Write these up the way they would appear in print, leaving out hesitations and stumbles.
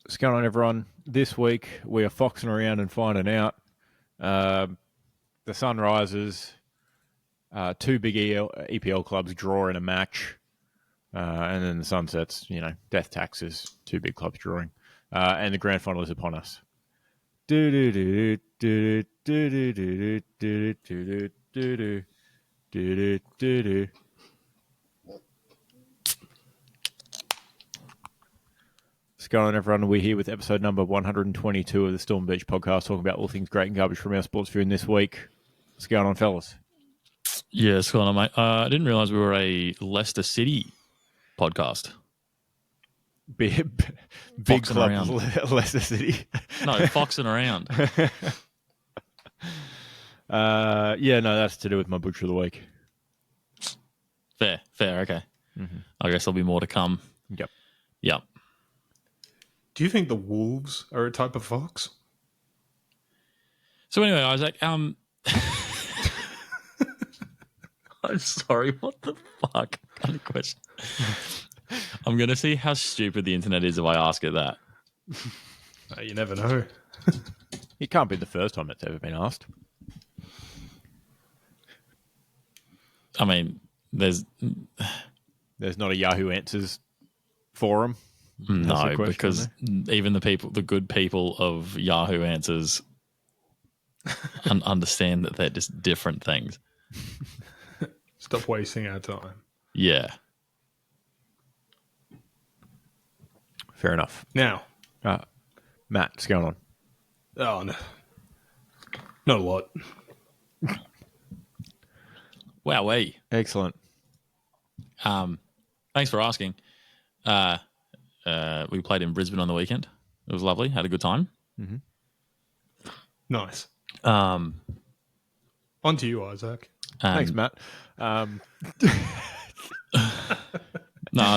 What's going on, everyone? This week we are foxing around and finding out. The sun rises. Two big EPL clubs draw in a match. And then the sun sets, death taxes, two big clubs drawing. And the grand final is upon us. What's going on, everyone? We're here with episode number 122 of the Storm Beach podcast, talking about all things great and garbage from our sports viewing this week. What's going on, fellas? Yeah, what's going on, mate? I didn't realise we were a Leicester City podcast. Big club, around. Leicester City. No, foxing around. That's to do with my butcher of the week. Fair, okay. Mm-hmm. I guess there'll be more to come. Yep. Do you think the wolves are a type of fox? So anyway, Isaac, I'm sorry, what the fuck kind of question? I'm going to see how stupid the internet is if I ask it that. You never know. It can't be the first time it's ever been asked. I mean, there's not a Yahoo Answers forum. No, because even the good people of Yahoo Answers understand that they're just different things. Stop wasting our time. Yeah. Fair enough. Now, Matt, what's going on? Oh, no. Not a lot. Wowee. Excellent. Thanks for asking. We played in Brisbane on the weekend. It was lovely. Had a good time. Mm-hmm. Nice. On to you, Isaac. Thanks, Matt. No,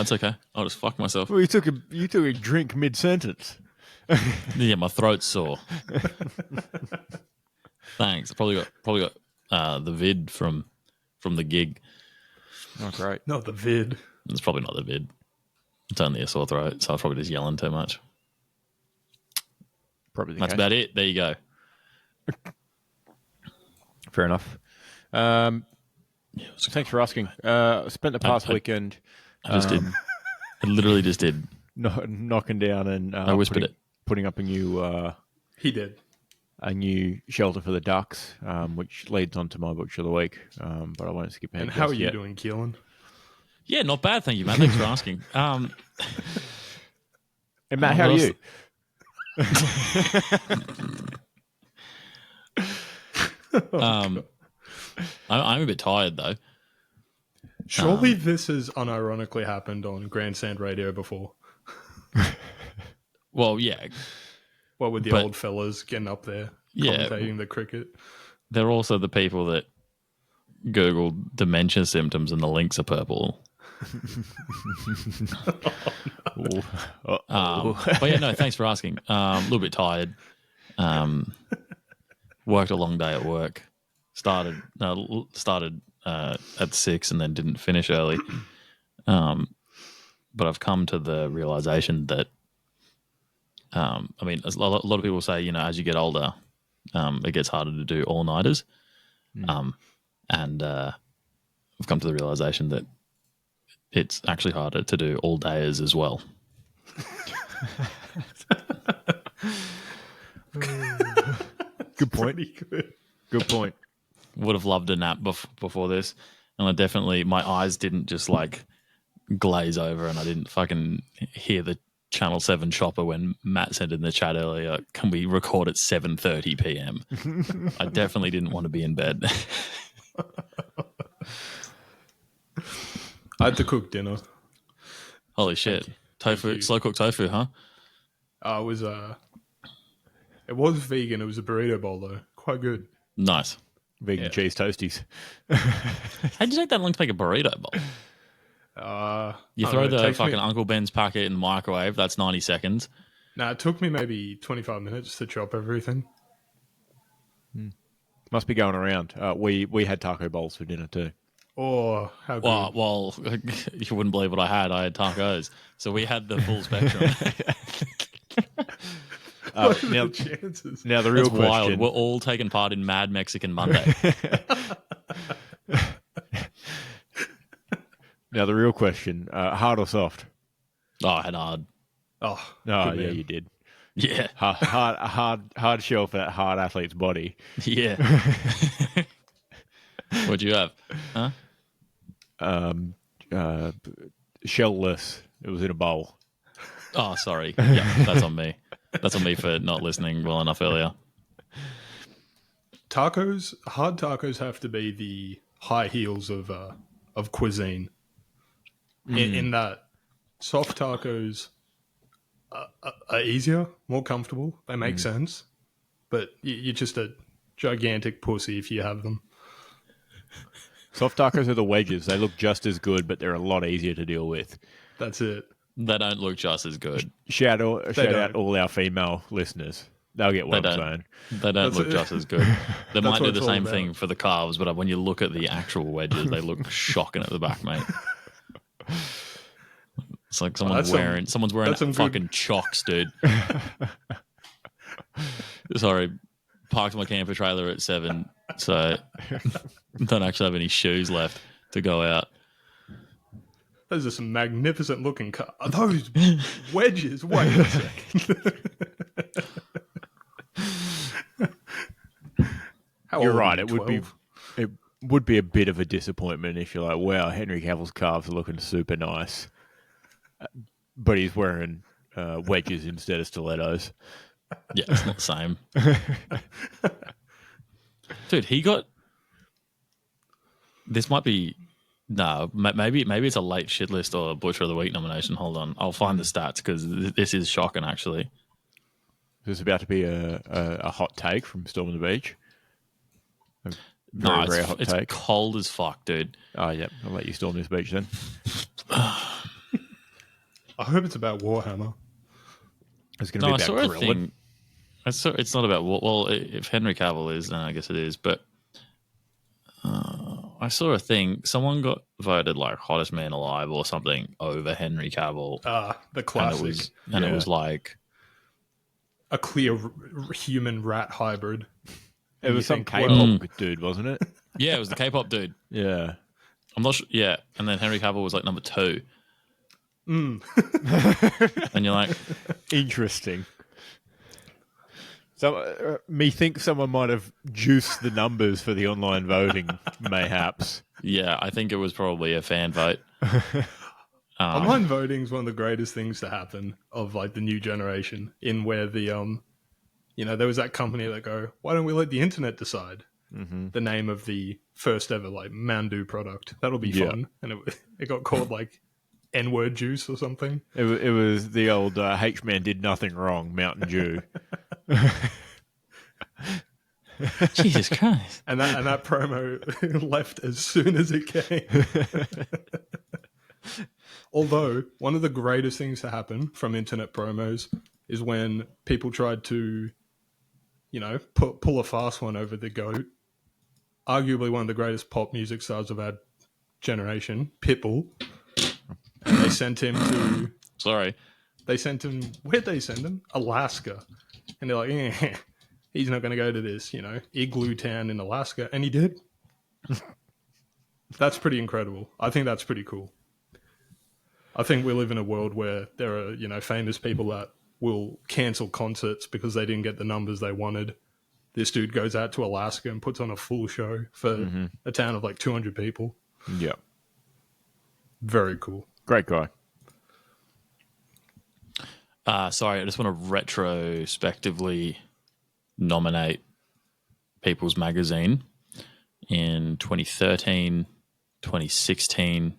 it's okay. I'll just fuck myself. Well, you took a drink mid-sentence. Yeah, my throat's sore. Thanks. I probably got the vid from the gig. Oh, great. Not the vid. It's probably not the vid. It's only a sore throat, so I was probably just yelling too much. Probably the That's case. about it. There you go. Fair enough. Thanks for asking. Spent the past weekend. I just did. I literally just did. Knocking down and I whispered putting up a new. He did. A new shelter for the ducks, which leads on to my butcher of the week. But I won't skip ahead. And how are you doing, Keelan? Yeah, not bad, thank you, man. Thanks for asking. And Matt, how are you? I'm a bit tired though. Surely this has unironically happened on Grandstand Radio before. Well, yeah. Well, with the old fellas getting up there, commentating the cricket. They're also the people that Google dementia symptoms and the links are purple. But yeah, no, thanks for asking. A little bit tired. Worked a long day at work. Started at 6 and then didn't finish early. But I've come to the realization that I mean, a lot of people say, as you get older, it gets harder to do all-nighters. And I've come to the realization that it's actually harder to do all-dayers as well. Good point. Good point. Would have loved a nap before this. And my eyes didn't just glaze over and I didn't fucking hear the Channel 7 chopper when Matt said in the chat earlier, can we record at 7:30 p.m? I definitely didn't want to be in bed. I had to cook dinner. Holy shit. Tofu, slow cooked tofu, huh? It was vegan. It was a burrito bowl though. Quite good. Nice. Vegan cheese toasties. How'd you take that long to make a burrito bowl? You throw the fucking Uncle Ben's packet in the microwave. That's 90 seconds. Nah, it took me maybe 25 minutes to chop everything. Must be going around. We had taco bowls for dinner too. Oh, how good. Well, you wouldn't believe what I had. I had tacos. So we had the full spectrum. What are now, the chances? now the real That's wild. question. We're all taking part in Mad Mexican Monday. Now the real question: hard or soft? Oh, I had hard. Oh, Oh, good yeah, man. you did. Yeah. Hard shell for that hard athlete's body. Yeah. What'd you have? Huh? Shellless. It was in a bowl. Oh, sorry. Yeah, that's on me. That's on me for not listening well enough earlier. Tacos, hard tacos have to be the high heels of cuisine. In that soft tacos are easier, more comfortable. They make sense, but you're just a gigantic pussy if you have them. Soft tacos are the wedges. They look just as good, but they're a lot easier to deal with. That's it. They don't look just as good. Shout out don't. all our female listeners. They'll get what They I'm don't. saying. They don't That's look it. just as good. They might what do it's the all same about. thing for the calves, but when you look at the actual wedges, they look shocking at the back, mate. It's like someone's wearing that's some fucking good- chocks, dude. Sorry, parked my camper trailer at 7, so don't actually have any shoes left to go out. Those are some magnificent looking cars. Are those wedges? Wait a second. How You're old are right. you, It would be 12? it would be a bit of a disappointment if you're like, wow, Henry Cavill's calves are looking super nice, but he's wearing wedges instead of stilettos. Yeah, it's not the same. Dude, he got... This might be... No, maybe it's a late shit list or a Butcher of the Week nomination. Hold on. I'll find the stats because this is shocking, actually. There's about to be a hot take from Storm on the Beach. A very, No, very hot it's take. cold as fuck, dude. Oh, yeah. I'll let you storm this beach then. I hope it's about Warhammer. It's going to No, I be saw about a grilling. thing. It's not about... Well, if Henry Cavill is, then I guess it is. But I saw a thing. Someone got voted like hottest man alive or something over Henry Cavill. The classic. It was like... A clear human rat hybrid. It was you some think, K-pop dude, wasn't it? Yeah, it was the K-pop dude. Yeah. I'm not sure. Yeah, and then Henry Cavill was like number 2. And you're like, Interesting. So, me think someone might have juiced the numbers for the online voting, mayhaps. yeah, I think it was probably a fan vote. Online voting is one of the greatest things to happen of like the new generation. In where the there was that company that go, why don't we let the internet decide the name of the first ever like Mandu product? That'll be Yeah. fun. And it got called like N-word juice or something. It was the old H-Man did nothing wrong, Mountain Dew. Jesus Christ. And that promo left as soon as it came. Although, one of the greatest things to happen from internet promos is when people tried to, pull a fast one over the GOAT. Arguably one of the greatest pop music stars of our generation, Pitbull. And they sent him to... Sorry. Where'd they send him? Alaska. And they're like, he's not going to go to this, igloo town in Alaska. And he did. That's pretty incredible. I think that's pretty cool. I think we live in a world where there are, famous people that will cancel concerts because they didn't get the numbers they wanted. This dude goes out to Alaska and puts on a full show for a town of like 200 people. Yeah. Very cool. Great guy. Sorry, I just want to retrospectively nominate People's Magazine in 2013, 2016,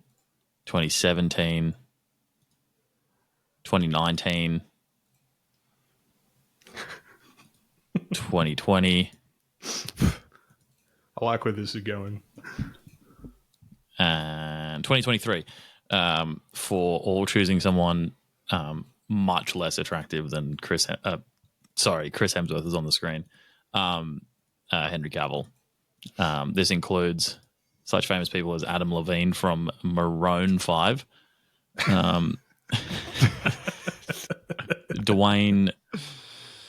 2017, 2019, 2020, I like where this is going. and 2023 for all choosing someone much less attractive than Chris Hemsworth is on the screen. Henry Cavill. This includes such famous people as Adam Levine from Maroon 5, Dwayne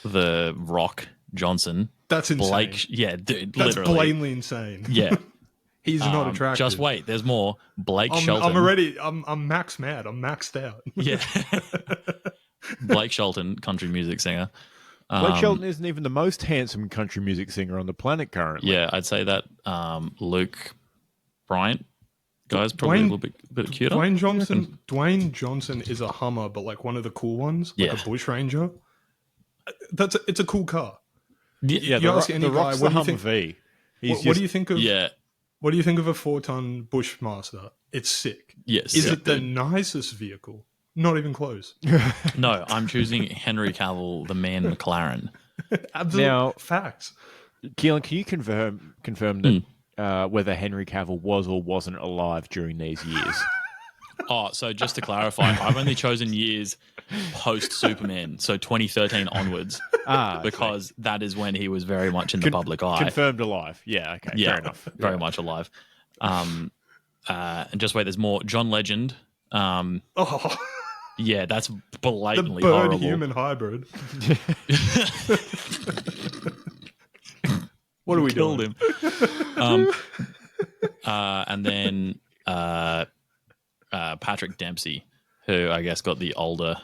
The Rock Johnson. That's insane. Blake, yeah, dude, That's literally. blatantly insane. Yeah. He's not attractive. Just wait, there's more. Blake I'm Shelton. I'm max mad. I'm maxed out. Yeah. Blake Shelton, country music singer. Blake Shelton isn't even the most handsome country music singer on the planet currently. Yeah, I'd say that Luke Bryant guy's probably a little bit cuter. Dwayne Johnson is a Hummer, but like one of the cool ones, like a Bush Ranger. It's a cool car. Yeah, you ask any the guy, Rock's what the do you Hummer think? V. What do you think of? Yeah. What do you think of a 4-ton Bushmaster? It's sick. Yes. Is it the nicest vehicle? Not even close. No, I'm choosing Henry Cavill, the man McLaren. Absolute Now, facts. Keelan, can you confirm that whether Henry Cavill was or wasn't alive during these years? Oh, so just to clarify, I've only chosen years post Superman, so 2013 onwards, because that is when he was very much in the public eye. Confirmed alive. Yeah, okay, Yeah, fair enough. very much alive. And just wait, there's more. John Legend. Yeah, that's The blatantly bird horrible. human hybrid. What are we Killed doing? him. And then Patrick Dempsey, who I guess got the older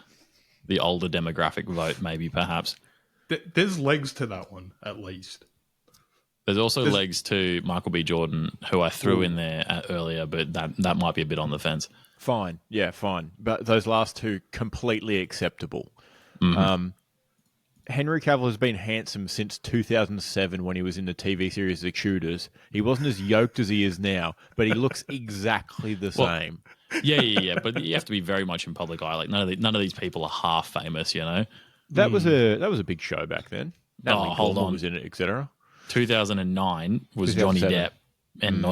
demographic vote, maybe perhaps. There's legs to that one, at least. There's also legs to Michael B. Jordan, who I threw in there earlier, but that might be a bit on the fence. Fine. Yeah, fine. But those last two, completely acceptable. Mm-hmm. Henry Cavill has been handsome since 2007 when he was in the TV series The Shooters. He wasn't as yoked as he is now, but he looks exactly the same. Yeah. But you have to be very much in public eye. Like none of these people are half famous, you know. That was a big show back then. Natalie hold Portman on. was in it, etc. 2009 was Johnny 2007. Depp, and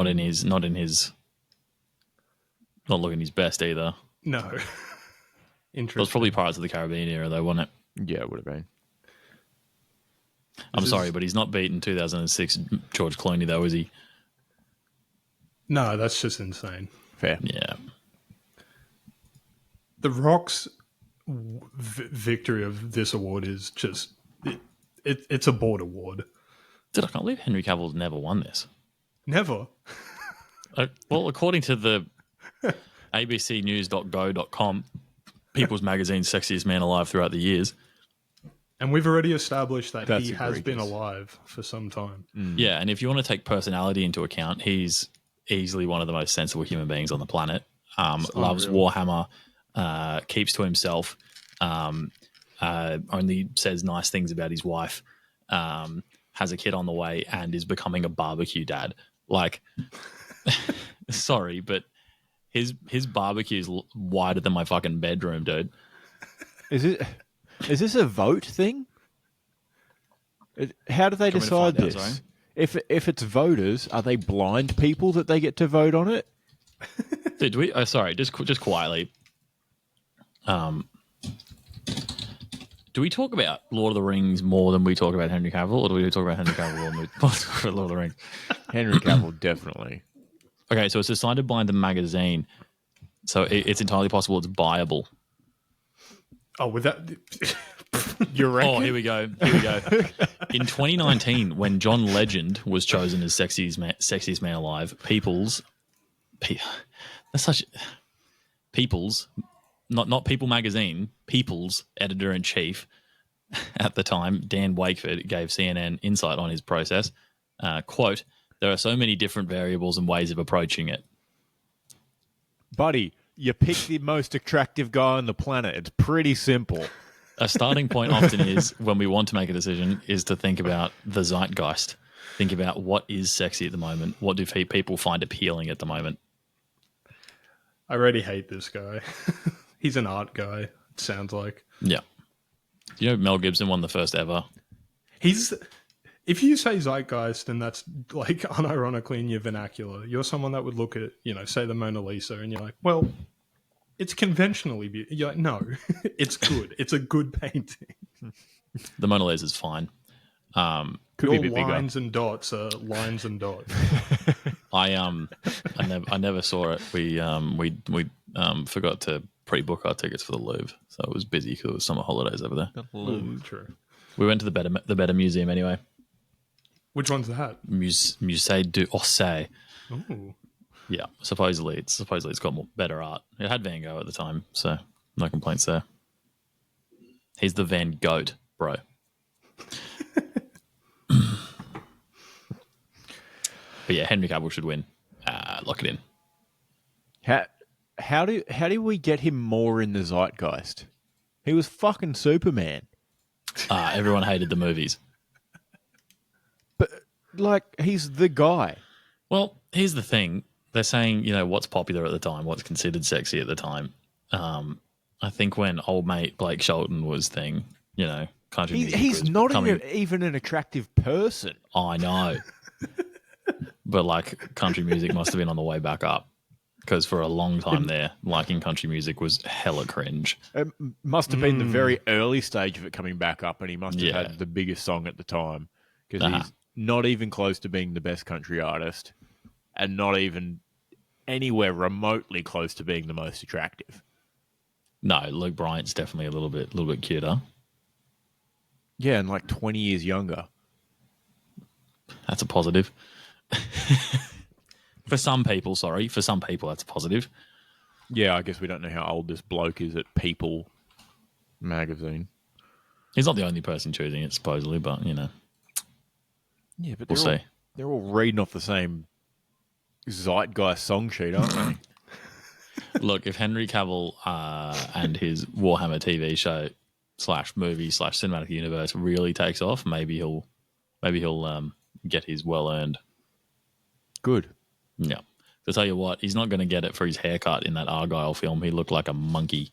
not looking his best either. No. It was Interesting. probably Pirates of the Caribbean era, though, wasn't it? Yeah, it would have been. I'm sorry, but he's not beaten 2006 George Clooney, though, is he? No, that's just insane. Fair. Yeah. The Rock's victory of this award is just... It's a board award. Dude, I can't believe Henry Cavill's never won this. Never. Well, according to the abcnews.go.com, People's Magazine's sexiest man alive throughout the years. And we've already established that That's he has been egregious. alive for some time. Yeah, and if you want to take personality into account, he's easily one of the most sensible human beings on the planet. Loves unreal. Warhammer, keeps to himself, only says nice things about his wife, has a kid on the way, and is becoming a barbecue dad. Like, sorry, but his barbecue's wider than my fucking bedroom, dude. Is this a vote thing? How do they Do you decide want me to this? find out, If it's voters, are they blind people that they get to vote on it? Dude, do we? Oh, sorry, just quietly. Do we talk about Lord of the Rings more than we talk about Henry Cavill, or do we talk about Henry Cavill more than we talk about Lord of the Rings? Henry Cavill, definitely. Okay, so it's decided by the magazine, so it's entirely possible it's buyable. Oh, with that... You reckon? Oh, here we go. In 2019, when John Legend was chosen as sexiest man alive, not People Magazine, People's editor-in-chief at the time, Dan Wakeford, gave CNN insight on his process. Quote, "There are so many different variables and ways of approaching it." Buddy, you pick the most attractive guy on the planet. It's pretty simple. A starting point often is, when we want to make a decision, is to think about the zeitgeist. Think about what is sexy at the moment. What do people find appealing at the moment? I already hate this guy. He's an art guy, it sounds like. Yeah. Do you know Mel Gibson won the first ever? If you say zeitgeist, and that's like unironically in your vernacular, you're someone that would look at, say the Mona Lisa, and you're like, well, it's conventionally beautiful. You're like, no, it's good. It's a good painting. The Mona Lisa is fine. Could be a bit bigger. Lines and dots are lines and dots. I never saw it. We forgot to pre-book our tickets for the Louvre, so it was busy because it was summer holidays over there. Ooh, true. We went to the Better Museum anyway. Which one's that? Musée d'Orsay. Ooh. Yeah, supposedly it's got better art. It had Van Gogh at the time, so no complaints there. He's the Van Goat, bro. But yeah, Henry Cavill should win. Lock it in. How do we get him more in the zeitgeist? He was fucking Superman. Everyone hated the movies. But like, he's the guy. Well, here's the thing. They're saying, what's popular at the time, what's considered sexy at the time. I think when old mate Blake Shelton was thing, country music He's was not becoming... even an attractive person. I know. But like, country music must have been on the way back up. Because for a long time there, liking country music was hella cringe. It must have been the very early stage of it coming back up, and he must have had the biggest song at the time. Because he's not even close to being the best country artist, and not even anywhere remotely close to being the most attractive. No, Luke Bryant's definitely a little bit cuter. Yeah, and like 20 years younger. That's a positive. For some people, that's a positive. Yeah, I guess we don't know how old this bloke is at People magazine. He's not the only person choosing it, supposedly, but Yeah, but we'll see. They're all reading off the same zeitgeist song sheet, aren't they? Look, if Henry Cavill and his Warhammer TV show /movie /cinematic universe really takes off, maybe he'll get his well-earned. Good. Yeah. To tell you what, he's not going to get it for his haircut in that Argyle film. He looked like a monkey.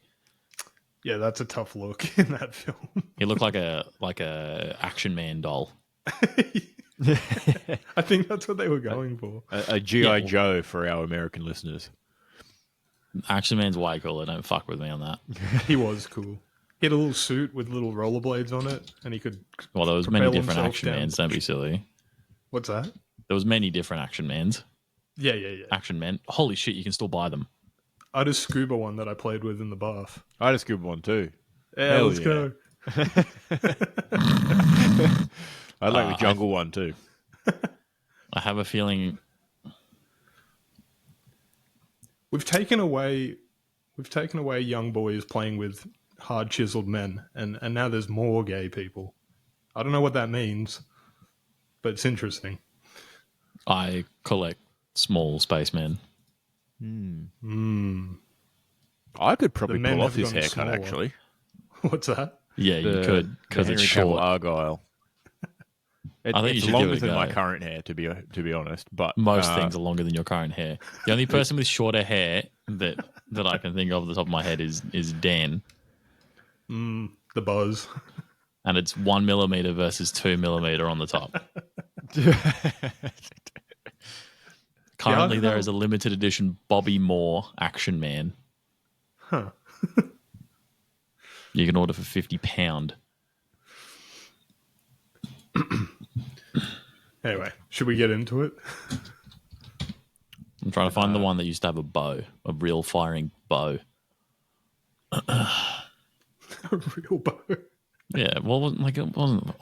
Yeah, that's a tough look in that film. He looked like a Action Man doll. I think that's what they were going for. A G.I. Joe for our American listeners. Action Man's way cooler. Don't fuck with me on that. He was cool. He had a little suit with little rollerblades on it, and he could. Well, there was many propel different himself Action down. Mans. Don't be silly. What's that? There was many different Action Mans. Yeah. Action Men. Holy shit, you can still buy them. I had a scuba one that I played with in the bath. I had a scuba one too. Yeah, Hell let's go. I like the jungle one too. I have a feeling We've taken away young boys playing with hard chiseled men, and now there's more gay people. I don't know what that means, but it's interesting. I collect small spacemen. I could probably The men pull off have this gone haircut, smaller. actually. What's that? Yeah, you could because Henry it's Cavill short. Argyle. I think you it's should longer give it a than my go. current hair, to be honest. But Most things are longer than your current hair. The only person with shorter hair that I can think of at the top of my head is Dan, The buzz. and it's 1 millimeter versus 2 millimeter on the top. Currently, there is a limited edition Bobby Moore Action Man. Huh. You can order for £50. Anyway, should we get into it? I'm trying to find the one that used to have a bow, a real firing bow. A real bow. Yeah, well, it wasn't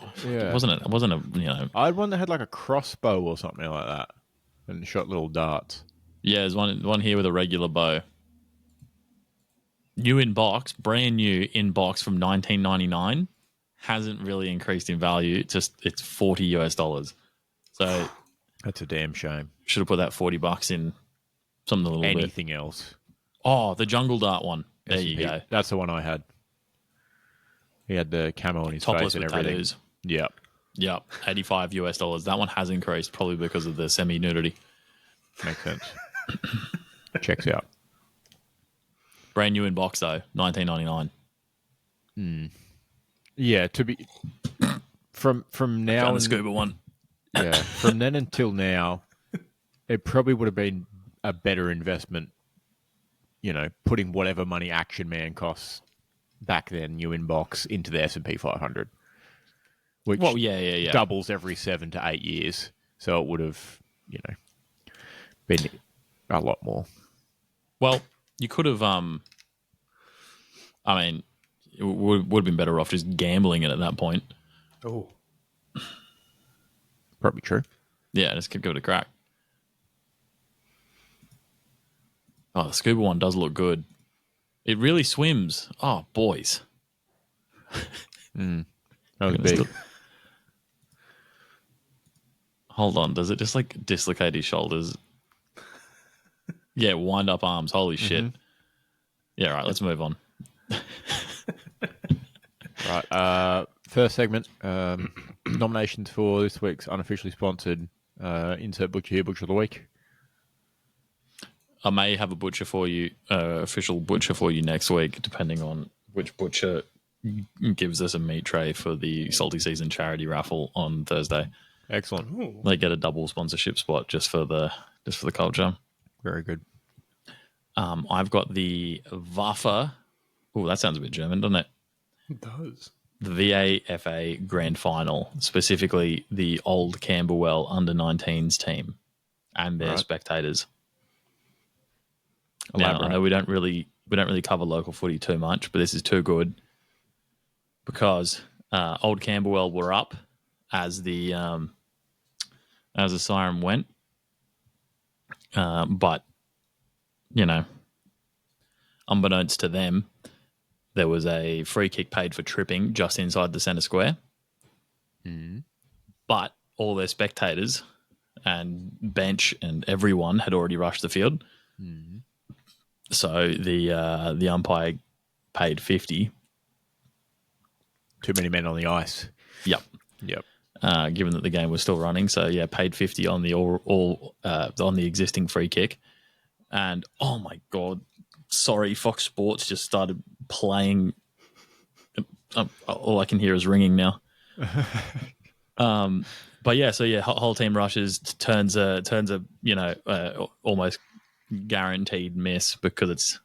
a. I had one that had like a crossbow or something like that, and shot little darts. Yeah, there's one here with a regular bow. New in box, brand new in box from 1999. Hasn't really increased in value. It's $40 US. So That's a damn shame. should have put that $40 in something a little bit. Anything else? Oh, the jungle dart one. There you go. That's the one I had. He had the camo on his Topless face and with everything. tattoos. Yep. Yep, $85 US. That one has increased probably because of the semi-nudity. Makes sense. Checks out. Brand new in box though, 1999. Yeah, to be from now Found the and- scuba one. yeah, from then until now, it probably would have been a better investment, putting whatever money Action Man costs back then, new in box, into the S&P 500. Which Well, yeah. doubles every 7 to 8 years. So it would have, been a lot more. Well, you could have. It would have been better off just gambling it at that point. Oh, Probably true. Yeah, just give it a crack. Oh, the scuba one does look good. It really swims. Oh, boys. That was Goodness, big. look. Hold on. Does it just like dislocate his shoulders? Yeah, wind up arms. Holy shit. Yeah, right. Let's move on. Right. First segment. Nominations for this week's unofficially sponsored insert butcher here, butcher of the week. I may have a butcher for you, official butcher for you next week, depending on which butcher gives us a meat tray for the Salty Season charity raffle on Thursday. Excellent. ooh. They get a double sponsorship spot just for the culture. Very good. I've got the Waffe. Oh, that sounds a bit German, doesn't it? It does. The VAFA Grand Final, specifically the old Camberwell under-19s team and their Right. spectators. Now, I know we don't really cover local footy too much, but this is too good because old Camberwell were up as the siren went, but you know, unbeknownst to them, there was a free kick paid for tripping just inside the centre square. But all their spectators and bench and everyone had already rushed the field. So the umpire paid 50. Too many men on the ice. Yep. Given that the game was still running, so yeah, paid 50 on the on the existing free kick. And oh my god, sorry, Fox Sports just started playing. All I can hear is ringing now. But yeah, so yeah, whole team rushes, turns a almost guaranteed miss because it's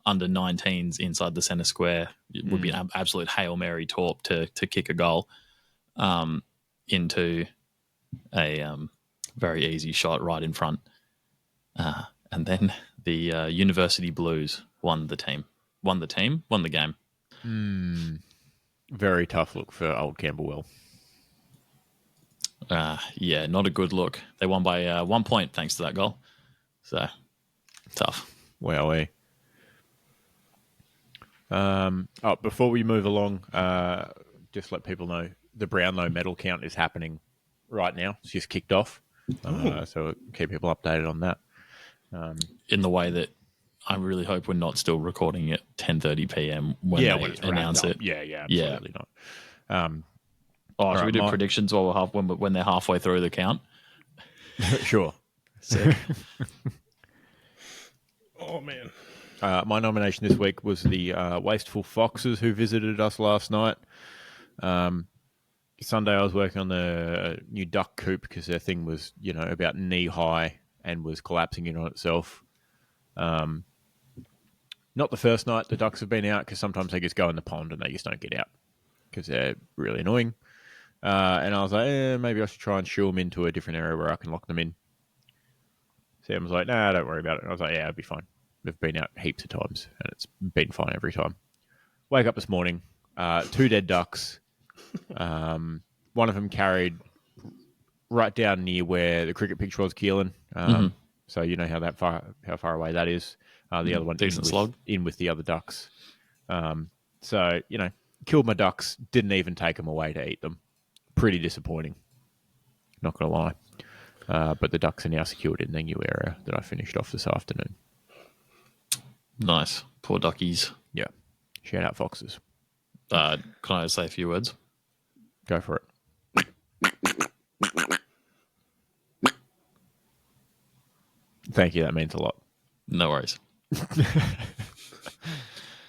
under 19s inside the centre square. It would be an absolute Hail Mary torp to kick a goal into a very easy shot right in front. And then the University Blues won the game. Very tough look for old Camberwell. Yeah, not a good look. They won by 1 point thanks to that goal. So, tough. Wowee. Before we move along, just let people know the Brownlow medal count is happening right now. It's just kicked off. So keep people updated on that. In the way that I really hope we're not still recording at 10:30 p.m. when they announce it. Yeah, absolutely not. Should we do predictions while when they're halfway through the count? Sure. Sick. Oh, man. My nomination this week was the Wasteful Foxes who visited us last night. Sunday I was working on the new duck coop because their thing was, about knee high and was collapsing in on itself. Not the first night the ducks have been out because sometimes they just go in the pond and they just don't get out because they're really annoying. And I was like, maybe I should try and shoo them into a different area where I can lock them in. Sam was like, nah, don't worry about it. And I was like, yeah, it'll be fine. They've been out heaps of times and it's been fine every time. Wake up this morning, 2 dead ducks. One of them carried right down near where the cricket pitch was, Keelan. So you know how far away that is. The other one decent slog in with the other ducks. So killed my ducks. Didn't even take them away to eat them. Pretty disappointing. Not gonna lie. But the ducks are now secured in the new area that I finished off this afternoon. Nice. Poor duckies. Yeah. Shout out foxes. Can I say a few words? Go for it. Thank you. That means a lot. No worries.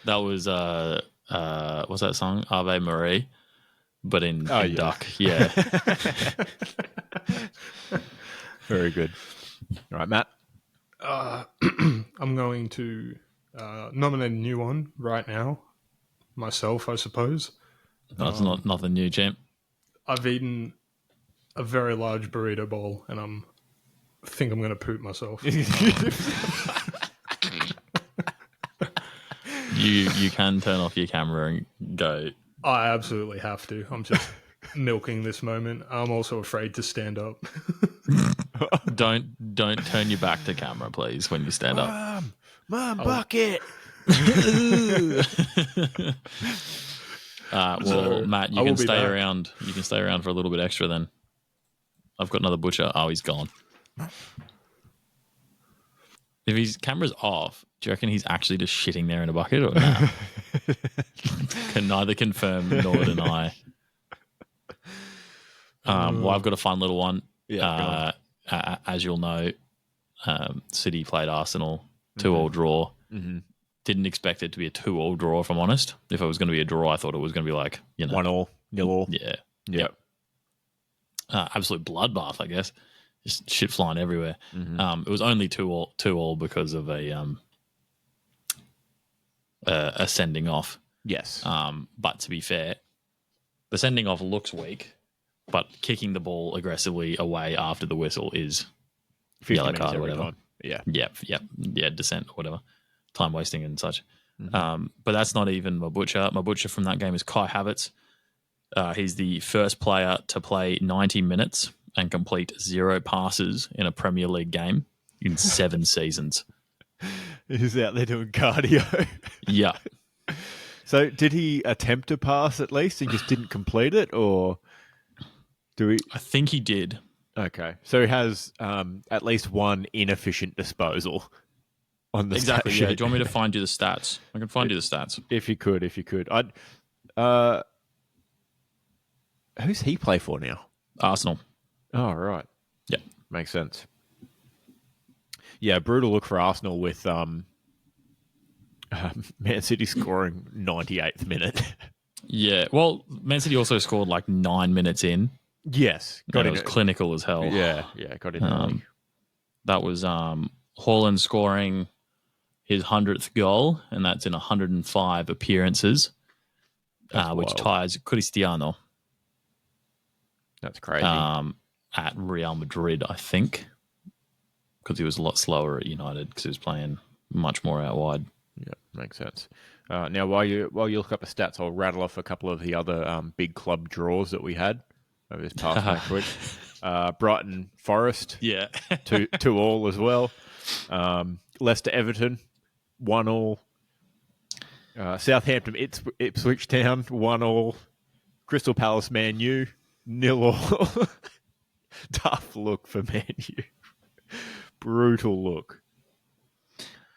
That was what's that song? Ave Marie, but in duck. Yeah. Very good. All right, Matt. I'm going to nominate a new one right now. Myself, I suppose. That's not nothing new, champ. I've eaten a very large burrito bowl, and I think I'm going to poop myself. You can turn off your camera and go. I absolutely have to. I'm just milking this moment. I'm also afraid to stand up. Don't turn your back to camera, please, when you stand up. Mom, bucket. Well, So, Matt, I you will can be stay back. around. You can stay around for a little bit extra. Then I've got another butcher. Oh, he's gone. If his camera's off, do you reckon he's actually just shitting there in a bucket or not? Can neither confirm nor deny. Well, I've got a fun little one. Yeah, As you'll know, City played Arsenal 2-2 draw. Mm-hmm. Didn't expect it to be a 2-2 draw, if I'm honest. If it was going to be a draw, I thought it was going to be like, 1-1, 0-0. Yeah. Yep. Absolute bloodbath, I guess. Just shit flying everywhere. Mm-hmm. It was only 2-2 because of a sending off. Yes. But to be fair, the sending off looks weak, but kicking the ball aggressively away after the whistle is 50 yellow minutes card or every whatever. time. Yeah. Yeah, dissent or whatever. Time wasting and such. Mm-hmm. But that's not even my butcher. My butcher from that game is Kai Havertz. He's the first player to play 90 minutes and complete 0 passes in a Premier League game in 7 seasons. He's out there doing cardio. Yeah. So did he attempt a pass at least and just didn't complete it, or do we? I think he did. Okay, so he has at least one inefficient disposal on the Exactly. stat Yeah. sheet. Do you want me to find you the stats? I can find you the stats. If you could. I'd. Who's he play for now? Arsenal. Oh, right. Yeah. Makes sense. Yeah, brutal look for Arsenal with Man City scoring 98th minute. Yeah. Well, Man City also scored like 9 minutes in. Yes, Got got it was clinical as hell. Yeah, got in early. That was Haaland scoring his 100th goal, and that's in 105 appearances, which wild. ties Cristiano That's crazy. at Real Madrid, I think, because he was a lot slower at United because he was playing much more out wide. Yeah, makes sense. Now, while you look up the stats, I'll rattle off a couple of the other big club draws that we had over this past match week. Brighton Forest, Yeah. 2-2 as well. Leicester Everton, 1-1. Southampton Ipswich Town, 1-1. Crystal Palace Man U, 0-0. Tough look for Man U. Brutal look.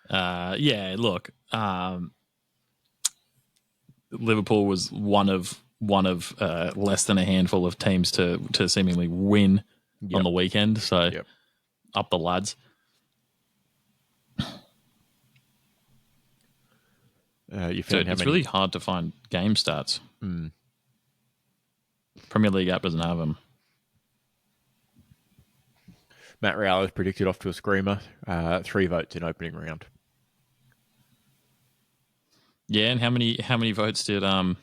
Yeah, look, Liverpool was one of less than a handful of teams to seemingly win on the weekend. So up the lads. It's really hard to find game stats. Premier League app doesn't have them. Matt Rowell is predicted off to a screamer. 3 votes in opening round. Yeah, and how many votes did damn,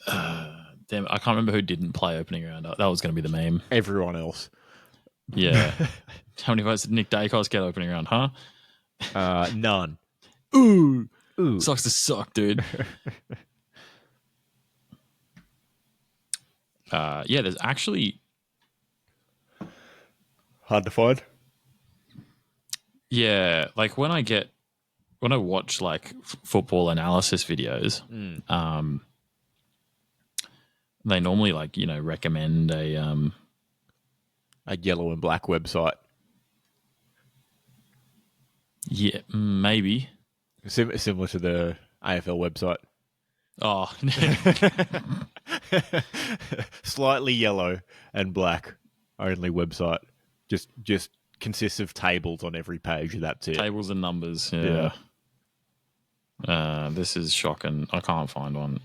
I can't remember who didn't play opening round. That was going to be the meme. Everyone else. Yeah. How many votes did Nick Dacos get opening round, huh? None. Ooh. Sucks to suck, dude. Yeah, there's actually Hard to find. Yeah, like when I watch like football analysis videos, they normally recommend a yellow and black website. Yeah, maybe Similar to the AFL website. Oh, slightly yellow and black only website. Just consists of tables on every page. That's it. Tables and numbers. Yeah. This is shocking. I can't find one.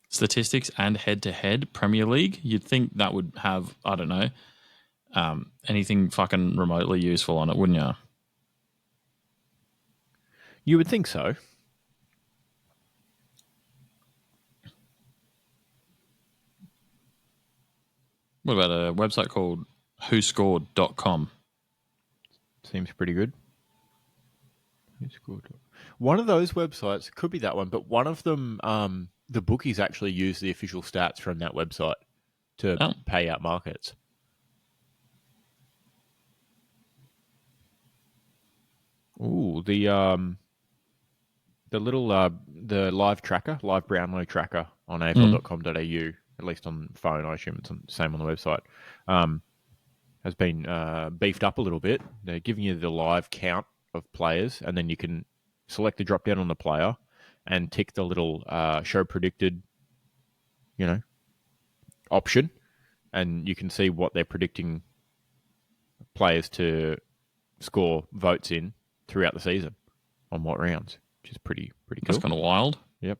Statistics and head-to-head Premier League. You'd think that would have, I don't know, anything fucking remotely useful on it, wouldn't you? You would think so. What about a website called whoscored.com? Seems pretty good. It's good. One of those websites could be that one, but one of them, the bookies actually use the official stats from that website to pay out markets. Ooh, the little the live tracker, live Brownlow tracker on AFL.com.au, at least on phone, I assume it's the same on the website, has been beefed up a little bit. They're giving you the live count of players, and then you can select the drop down on the player and tick the little show predicted, option, and you can see what they're predicting players to score votes in throughout the season on what rounds, which is pretty cool. That's kind of wild. Yep.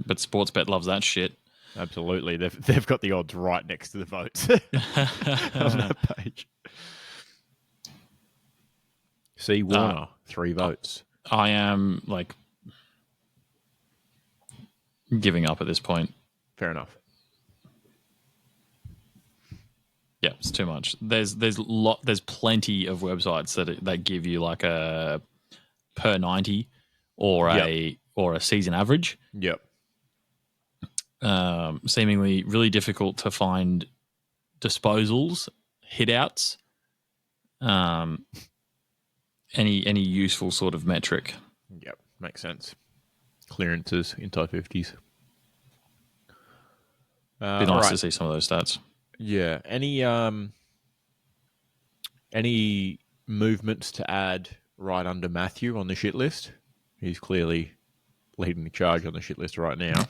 But Sportsbet loves that shit. Absolutely. They've got the odds right next to the votes on that page. C. Warner, 3 votes. I am giving up at this point. Fair enough. Yeah, it's too much. There's plenty of websites that give you like a per 90 or a season average. Yep. Seemingly really difficult to find disposals, hitouts, any useful sort of metric. Yep, makes sense. Clearances, inside 50s. Be nice to see some of those stats. Yeah. Any movements to add right under Matthew on the shit list? He's clearly leading the charge on the shit list right now.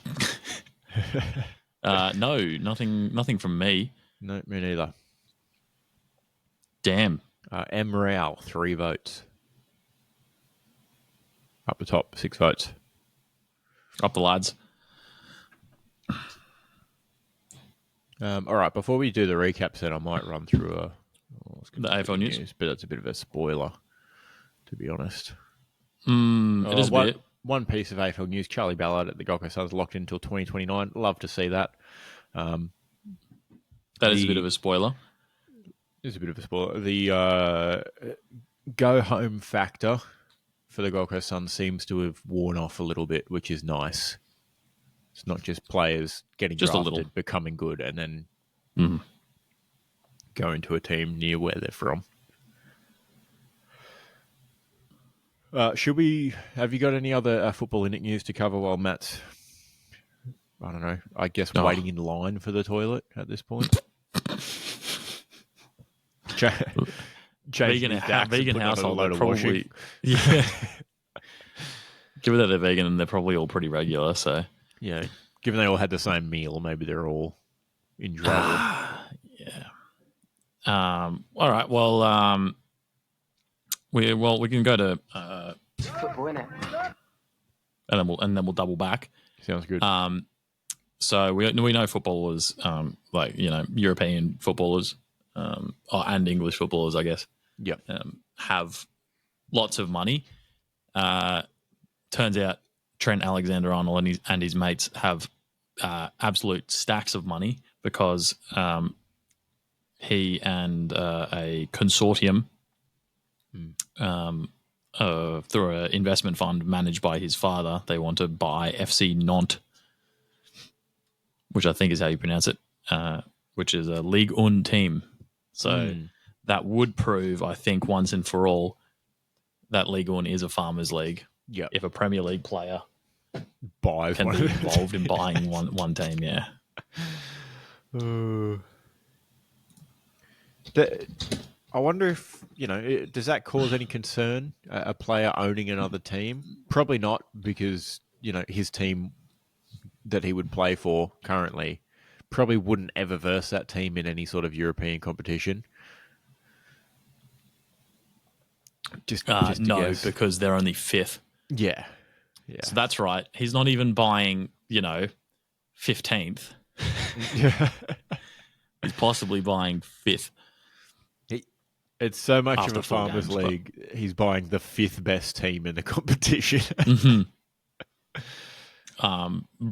No, nothing from me. No, me neither. Damn. M. Rao, 3 votes. Up the top, 6 votes. Up the lads. All right, before we do the recap set, I might run through the AFL news, but that's a bit of a spoiler, to be honest. It is a bit. One piece of AFL news: Charlie Ballard at the Gold Coast Suns locked in until 2029. Love to see that. That is a bit of a spoiler. It's a bit of a spoiler. The go home factor for the Gold Coast Suns seems to have worn off a little bit, which is nice. It's not just players getting just drafted, becoming good, and then going to a team near where they're from. Have you got any other Football Init news to cover while Matt's, I don't know, I guess waiting in line for the toilet at this point? Vegan household, they're probably... Yeah. Given that they're vegan and they're probably all pretty regular, so... Yeah, given they all had the same meal, maybe they're all in trouble. Yeah. All right. Well, we can go to football, innit? and then we'll double back. Sounds good. So we know footballers, European footballers, and English footballers, I guess. Yep. Have lots of money. Turns out Trent Alexander-Arnold and his mates have absolute stacks of money because he and a consortium through an investment fund managed by his father, they want to buy FC Nantes, which I think is how you pronounce it, which is a Ligue 1 team. So that would prove, I think, once and for all, that Ligue 1 is a farmers' league. Yep. If a Premier League player buys can one be involved in buying one team, yeah. I wonder if, does that cause any concern, a player owning another team? Probably not, because, his team that he would play for currently probably wouldn't ever verse that team in any sort of European competition. Just no, guess. Because they're only 5th. Yeah. So that's right. He's not even buying, 15th. He's possibly buying 5th. It's so much After of a farmers' league. He's buying the 5th best team in the competition.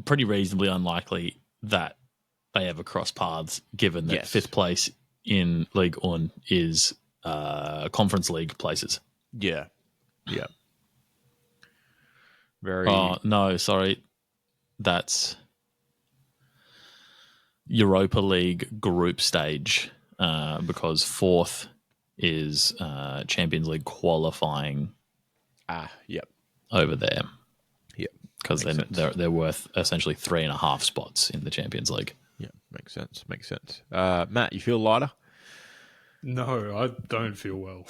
Pretty reasonably unlikely that they ever cross paths, given that 5th place in League 1 is Conference League places. Yeah. Very. Oh, no, sorry. That's Europa League group stage because fourth is Champions League qualifying Yep. over there Yep. because Makes sense. they're worth essentially 3.5 spots in the Champions League. Yeah, makes sense. Makes sense. Matt, you feel lighter? No, I don't feel well.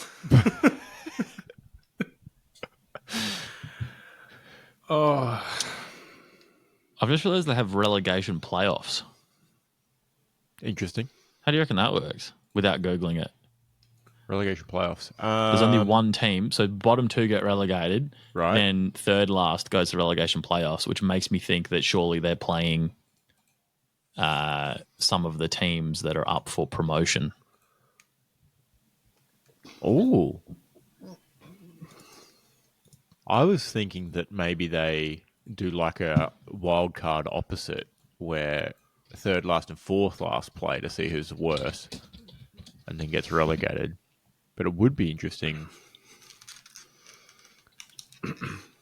Oh, I've just realised they have relegation playoffs. Interesting. How do you reckon that works without Googling it? Relegation playoffs. There's only one team, so bottom two get relegated, Right. then third last goes to relegation playoffs, which makes me think that surely they're playing some of the teams that are up for promotion. Oh. I was thinking that maybe they do like a wild card opposite where third last and fourth last play to see who's worse and then gets relegated. But it would be interesting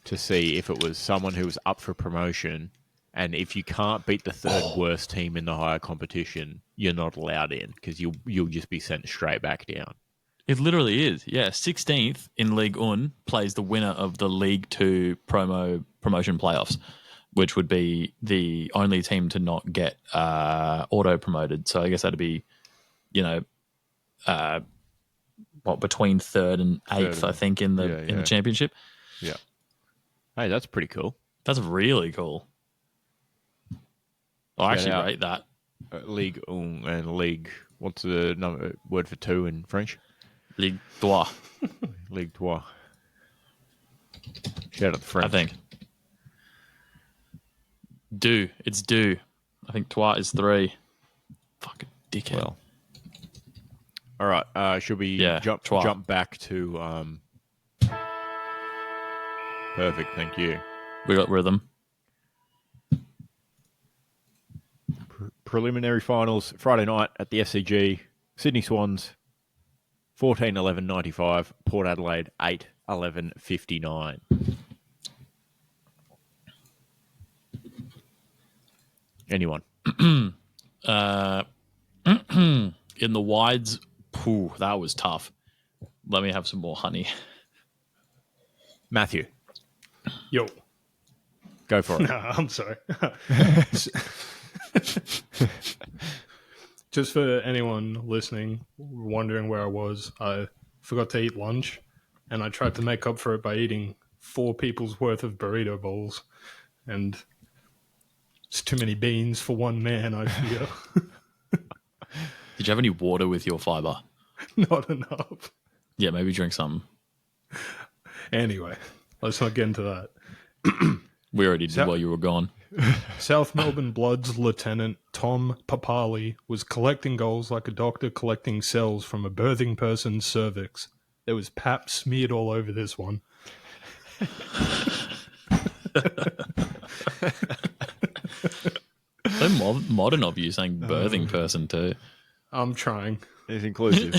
to see if it was someone who was up for promotion, and if you can't beat the third worst team in the higher competition, you're not allowed in because you'll just be sent straight back down. It literally is. Yeah, 16th in League One plays the winner of the League Two promotion playoffs, which would be the only team to not get auto promoted. So I guess that'd be, between third and eighth, I think, in the championship. Yeah. Hey, that's pretty cool. That's really cool. I actually rate that. Ligue 1 and Ligue. What's the word for two in French? Ligue 3. Ligue 3. Shout out the French. I think. It's deux. I think trois is 3. Fucking dickhead. Well. All right. Should we jump back to... Perfect. Thank you. We got rhythm. Preliminary finals Friday night at the SCG. Sydney Swans 14-11-95. Port Adelaide 8-11-59. Anyone? In the wides, that was tough. Let me have some more honey. Matthew. Yo. Go for it. No, I'm sorry. Just for anyone listening, wondering where I was, I forgot to eat lunch, and I tried to make up for it by eating 4 people's worth of burrito bowls, and it's too many beans for one man, I fear. Did you have any water with your fiber? Not enough. Yeah, maybe drink some. Anyway, let's not get into that. We already did while you were gone. South Melbourne Bloods Lieutenant Tom Papali was collecting goals like a doctor collecting cells from a birthing person's cervix. There was pap smeared all over this one. So modern of you saying birthing person too. I'm trying. It's inclusive.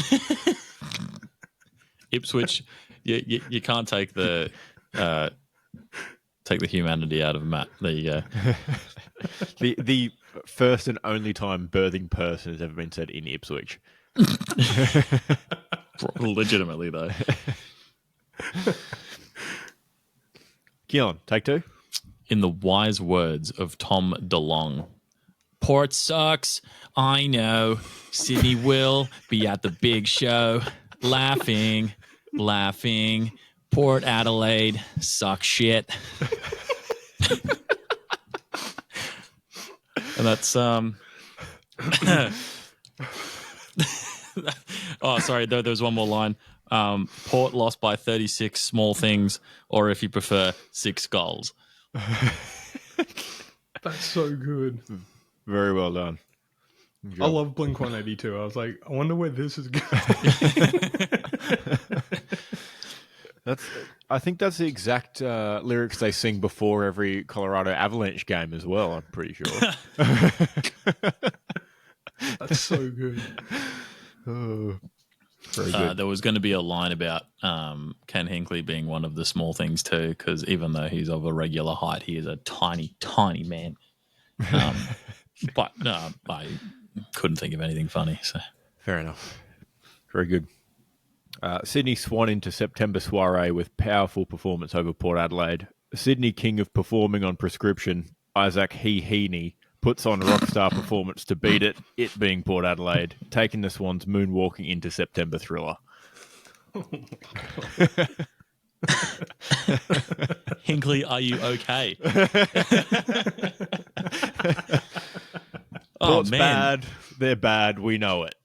Ipswich, you can't take the humanity out of Matt. There you go. The first and only time birthing person has ever been said in Ipswich. Legitimately, though. Keelan, take 2. In the wise words of Tom DeLong, Port sucks. I know. Sydney will be at the big show. Laughing. Port Adelaide suck shit. And that's oh, sorry, there was one more line. Port lost by 36 small things, or if you prefer, 6 goals. That's so good. Very well done. I love Blink-182. I was like, I wonder where this is going. I think that's the exact lyrics they sing before every Colorado Avalanche game as well, I'm pretty sure. That's so good. Very good. There was going to be a line about Ken Hinkley being one of the small things too, because even though he's of a regular height, he is a tiny, tiny man. But I couldn't think of anything funny. So Fair enough. Very good. Sydney swan into September soiree with powerful performance over Port Adelaide. Sydney king of performing on prescription, Isaac Heaney, puts on rockstar performance to beat it being Port Adelaide, taking the Swans moonwalking into September thriller. Oh my God. Hinkley, are you okay? Port's bad. They're bad. We know it.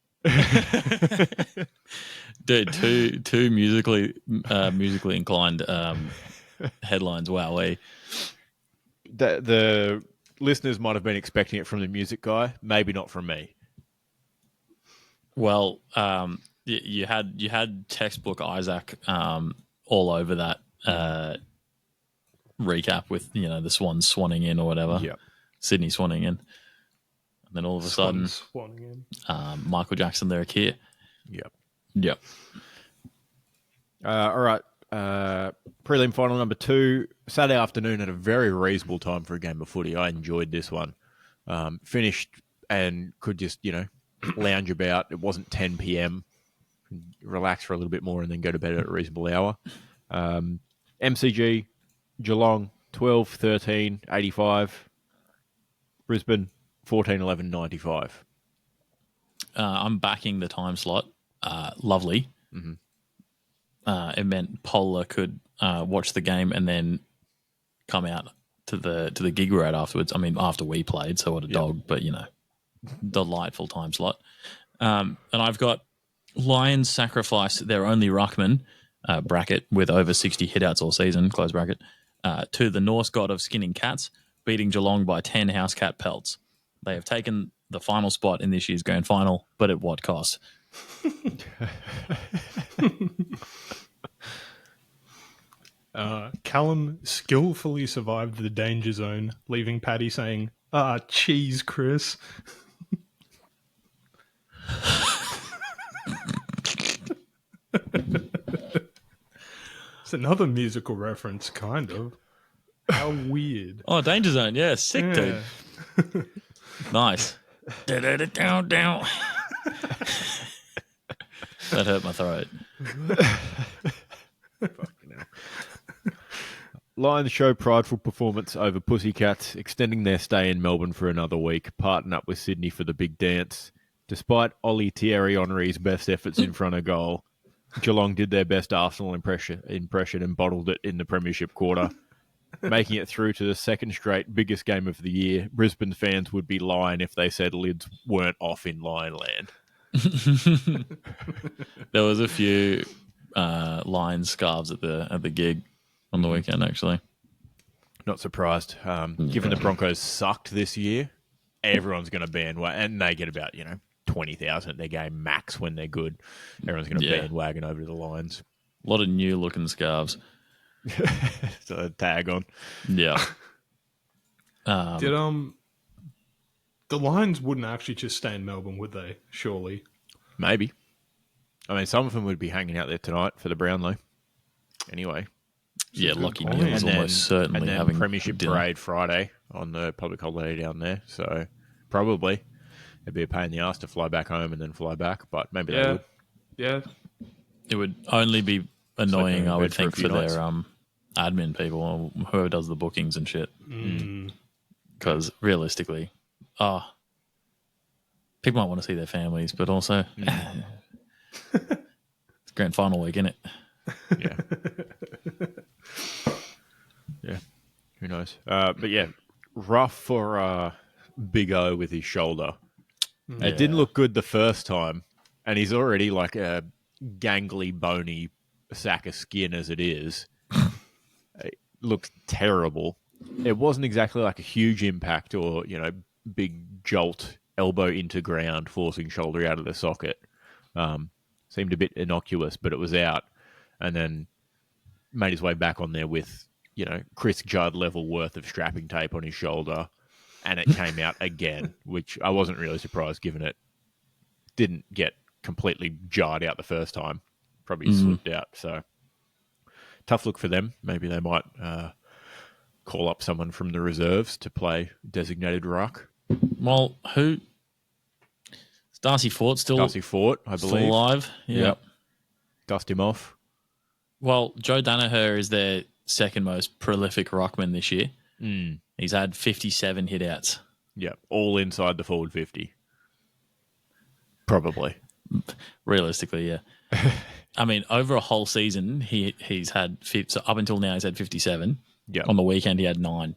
Dude, two musically inclined headlines. Wow, The listeners might have been expecting it from the music guy, maybe not from me. Well, you had textbook Isaac all over that recap with the Swans swanning in or whatever. Yep. Sydney swanning in, and then all of a sudden, Swanning in. Michael Jackson lyric here. Yep. All right. Prelim final number 2, Saturday afternoon at a very reasonable time for a game of footy. I enjoyed this one. Finished and could just, lounge about. It wasn't 10 p.m. Relax for a little bit more and then go to bed at a reasonable hour. MCG, Geelong, 12-13, 85. Brisbane, 14-11, 95. I'm backing the time slot. Lovely. Mm-hmm. It meant Polar could watch the game and then come out to the gig we're at afterwards. I mean, after we played, so what a dog, but delightful time slot. And I've got Lions sacrifice their only ruckman, bracket, with over 60 hitouts all season, close bracket, to the Norse god of skinning cats, beating Geelong by 10 house cat pelts. They have taken the final spot in this year's grand final, but at what cost? Callum skillfully survived the danger zone, leaving Paddy saying, cheese, Chris. It's another musical reference, kind of. How weird. Oh, Danger Zone. Yeah, sick, dude. Nice. Down. That hurt my throat. Lions show prideful performance over Pussycats, extending their stay in Melbourne for another week, parting up with Sydney for the big dance. Despite Ollie Thierry Henry's best efforts in front of goal, Geelong did their best Arsenal impression and bottled it in the Premiership quarter, making it through to the second straight biggest game of the year. Brisbane fans would be lying if they said lids weren't off in Lionland. There was a few Lions scarves at the gig on the weekend, actually. Not surprised. Given the Broncos sucked this year, everyone's going to bandwagon, and they get about 20,000 at their game max when they're good. Everyone's going to bandwagon over to the Lions. A lot of new looking scarves. So tag on. Yeah. Did the Lions wouldn't actually just stay in Melbourne, would they? Surely. Maybe. I mean, some of them would be hanging out there tonight for the Brownlow. Anyway. Yeah, Lockie Neal's almost certainly and then having Premiership Parade Friday on the public holiday down there. So probably it'd be a pain in the ass to fly back home and then fly back, but maybe they would. Yeah. It would only be annoying, I would think, for nights. their admin people or whoever does the bookings and shit. Because realistically, people might want to see their families, but also it's grand final week, isn't it? Yeah. Yeah. Who knows? But yeah, rough for Big O with his shoulder. Yeah. It didn't look good the first time, and he's already like a gangly, bony sack of skin as it is. It looked terrible. It wasn't exactly like a huge impact or, big jolt, elbow into ground, forcing shoulder out of the socket. Seemed a bit innocuous, but it was out. And then made his way back on there with, Chris Judd level worth of strapping tape on his shoulder. And it came out again, which I wasn't really surprised given it didn't get completely jarred out the first time. Probably slipped out. So tough look for them. Maybe they might call up someone from the reserves to play designated ruck. Well, who? Is Darcy Fort still I believe. still alive? Yeah. Dust him off. Well, Joe Danaher is their second most prolific ruckman this year. He's had 57 hitouts. Yeah, all inside the forward 50. Probably. Realistically, yeah. I mean, over a whole season, he's had so up until now he's had 57. Yeah. On the weekend, he had 9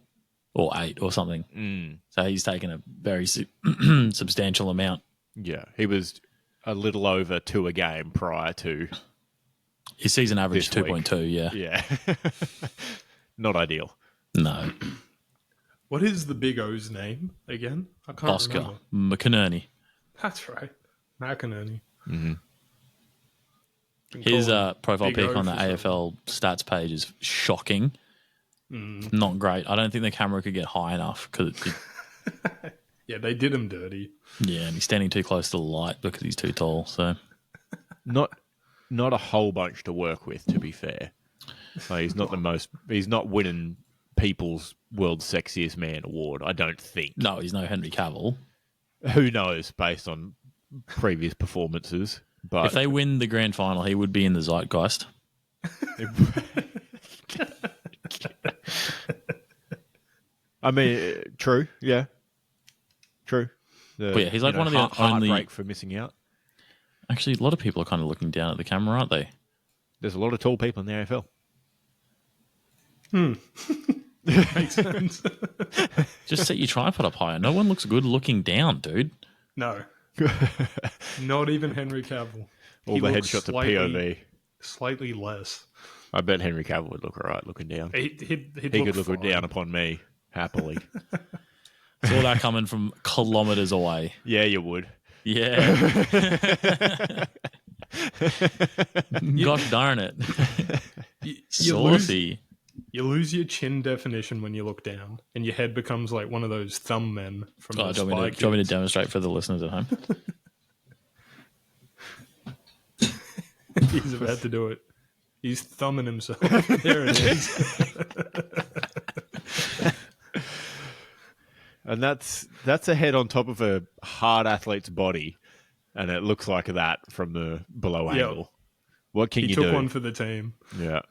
or 8 or something. So he's taken a very substantial amount. Yeah, he was a little over 2 a game prior to his season average 2.2. Yeah, yeah, not ideal. No. What is the Big O's name again? I can't Oscar remember. McInerney. That's right, McInerney. His profile Big pic O on the for AFL stats page is shocking. Not great. I don't think the camera could get high enough because Yeah, they did him dirty. yeah, and he's standing too close to the light because he's too tall. So Not a whole bunch to work with, to be fair. Like, he's not the most. He's not winning People's World's Sexiest Man award. I don't think. no, he's no Henry Cavill. Who knows, based on previous performances. But If they win the grand final, he would be in the zeitgeist. I mean, true. Yeah, true. But yeah, he's like one of the only. heartbreak for missing out. Actually, a lot of people are kind of looking down at the camera, aren't they? There's a lot of tall people in the AFL. Makes sense. Just set your tripod up higher. No one looks good looking down, dude. No, not even Henry Cavill. All He the looks headshots of POV. Slightly less. I bet Henry Cavill would look all right looking down. He'd He could look fine. down upon me happily. Saw that coming from kilometres away. Yeah, you would. Yeah. Gosh darn it. Saucy. You lose your chin definition when you look down, and your head becomes like one of those thumb men from Oh, the do you want me to demonstrate for the listeners at home? He's about to do it. He's thumbing himself. There it is. And that's a head on top of a hard athlete's body, and it looks like that from the below Yep. angle. What can He you took do? one for the team. Yeah.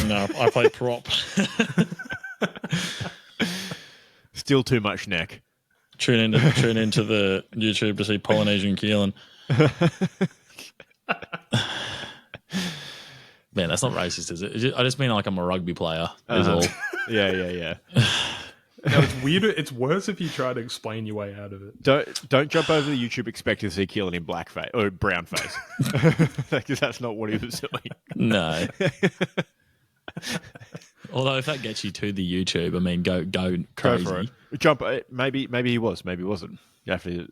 No, I play prop. Still too much neck. Tune into the YouTube to see Polynesian Keelan. Man, that's not racist, is it? I just mean like I'm a rugby player. Is all. Yeah. No, it's weirder. It's worse if you try to explain your way out of it. Don't jump over the YouTube expecting to see Keelan in blackface or brown face, because that's not what he was doing. No. Although if that gets you to the YouTube, I mean, go crazy. Go for it. Jump. Maybe he was. Maybe he wasn't. You have to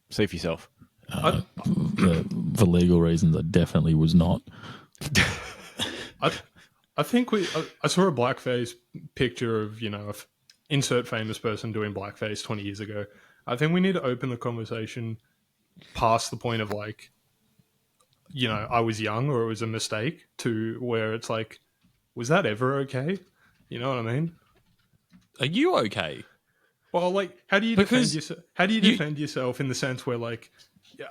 see for yourself. For legal reasons, I definitely was not. I think I saw a blackface picture of, insert famous person doing blackface 20 years ago. I think we need to open the conversation past the point of like, I was young or it was a mistake, to where it's like, was that ever okay? You know what I mean? Are you okay? Well, like, how do you Because defend yourself? How do you defend yourself in the sense where, like,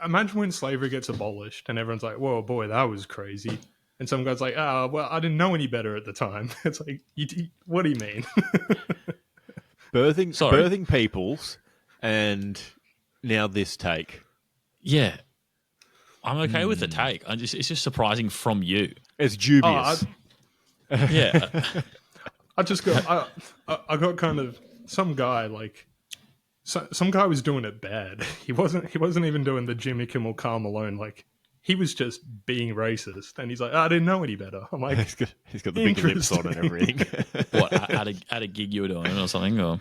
imagine when slavery gets abolished and everyone's like, "Whoa, boy, that was crazy," and some guy's like, "Ah, well, I didn't know any better at the time." It's like, what do you mean? Birthing peoples, and now this take. Yeah. I'm okay with the take. It's just surprising from you. It's dubious. Yeah. I just got, I got kind of some guy like. Some guy was doing it bad. He wasn't even doing the Jimmy Kimmel Karl Malone. Like, he was just being racist, and he's like, I didn't know any better. I'm like, he's got the big lips on and everything. What, at a gig you were doing or something? Or?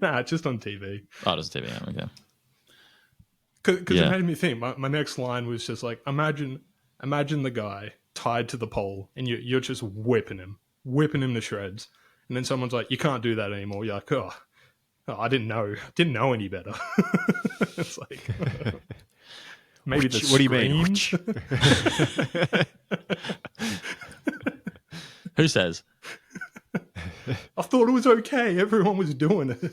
Nah, just on TV. Oh, just TV. Okay. Because it made me think. My next line was just like, imagine the guy tied to the pole, and you're just whipping him to shreds, and then someone's like, you can't do that anymore. You're like, oh, I didn't know any better. It's like, Maybe the What do you mean? Who says? I thought it was okay. Everyone was doing it.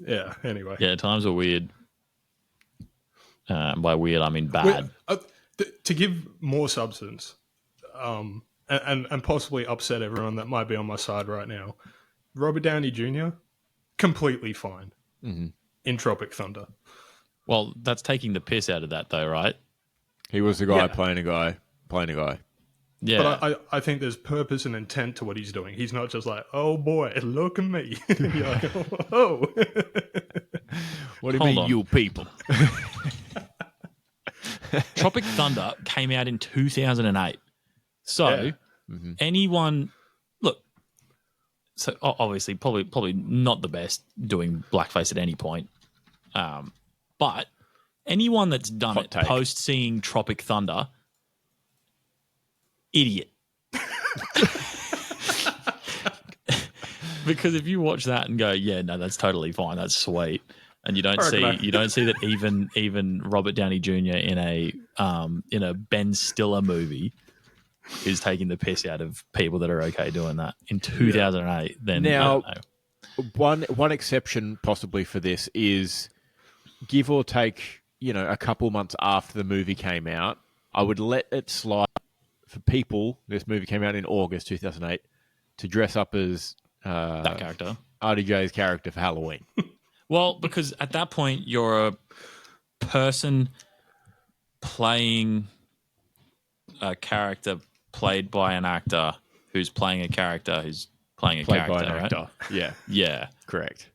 Yeah, anyway. Yeah, times are weird. By weird, I mean bad. To give more substance, and possibly upset everyone that might be on my side right now, Robert Downey Jr., completely fine in Tropic Thunder. Well, that's taking the piss out of that, though, right? He was the guy Yeah. playing a guy. Yeah. But I think there's purpose and intent to what he's doing. He's not just like, oh boy, look at me. You're like, oh. What do you Hold mean, on. you people? Tropic Thunder came out in 2008. So anyone, look, so obviously probably not the best doing blackface at any point, but anyone that's done Hot it take. post seeing Tropic Thunder, idiot. Because if you watch that and go, yeah, no, that's totally fine, that's sweet, and you don't see that even Robert Downey Jr. in a Ben Stiller movie is taking the piss out of people that are okay doing that in 2008. Then Now- I don't know. One exception possibly for this is, give or take, a couple months after the movie came out, I would let it slide for people. This movie came out in August 2008 to dress up as That character. RDJ's character for Halloween. Well, because at that point you're a person playing a character played by an actor who's playing a character who's playing a Played character, by an right? actor. Yeah, Yeah. correct.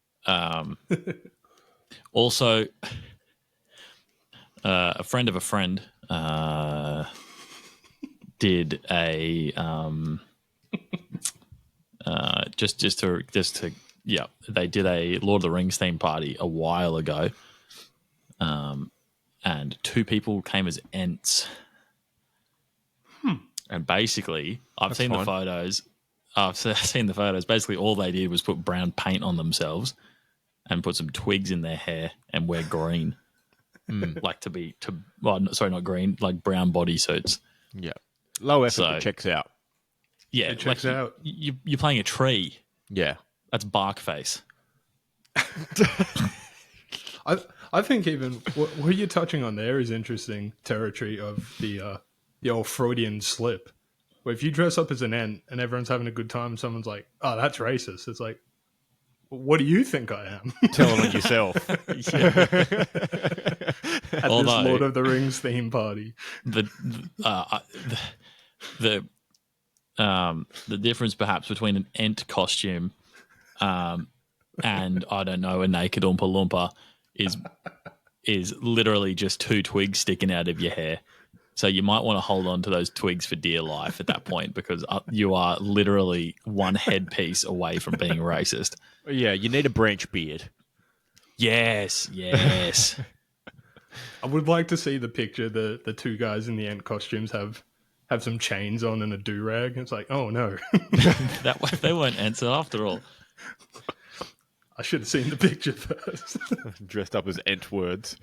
Also, a friend of a friend did a they did a Lord of the Rings theme party a while ago, and two people came as Ents. And basically, I've seen the photos. I've seen the photos. Basically, all they did was put brown paint on themselves and put some twigs in their hair and wear green, not green, like brown bodysuits. Yeah, low effort, So- but checks out. Yeah, It checks out. You're playing a tree. Yeah, That's bark face. I think even what you're touching on there is interesting territory of the old Freudian slip. Where if you dress up as an ant and everyone's having a good time, and someone's like, "Oh, that's racist," it's like, what do you think I am? tell it yourself. At this Although- Lord of the Rings theme party. The difference perhaps between an Ent costume and I don't know, a naked Oompa Loompa is literally just two twigs sticking out of your hair. So you might want to hold on to those twigs for dear life at that point, because you are literally one headpiece away from being racist. Yeah, you need a branch beard. Yes. I would like to see the picture. The two guys in the ant costumes have some chains on and a do-rag. It's like, oh no. That way they weren't Ents after all. I should have seen the picture first. Dressed up as ant words.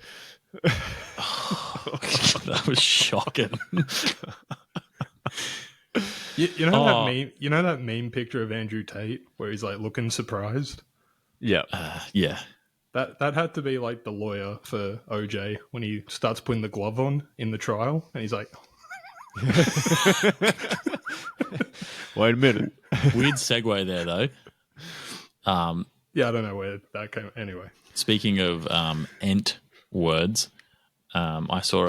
That was shocking. You know that meme? You know that meme picture of Andrew Tate where he's like looking surprised? Yeah. Yeah. That had to be like the lawyer for OJ when he starts putting the glove on in the trial, and he's like, Wait a minute. Weird segue there, though. yeah, I don't know where that came. Anyway, Speaking of Ent words, I saw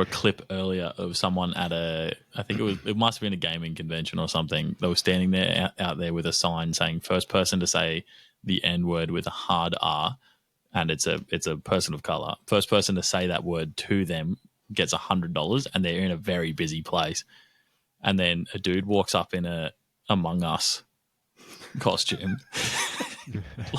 a clip earlier of someone at it must have been a gaming convention or something. They were standing there out there with a sign saying first person to say the N word with a hard R, and it's a person of color. First person to say that word to them gets $100, and they're in a very busy place. And then a dude walks up in a Among Us costume,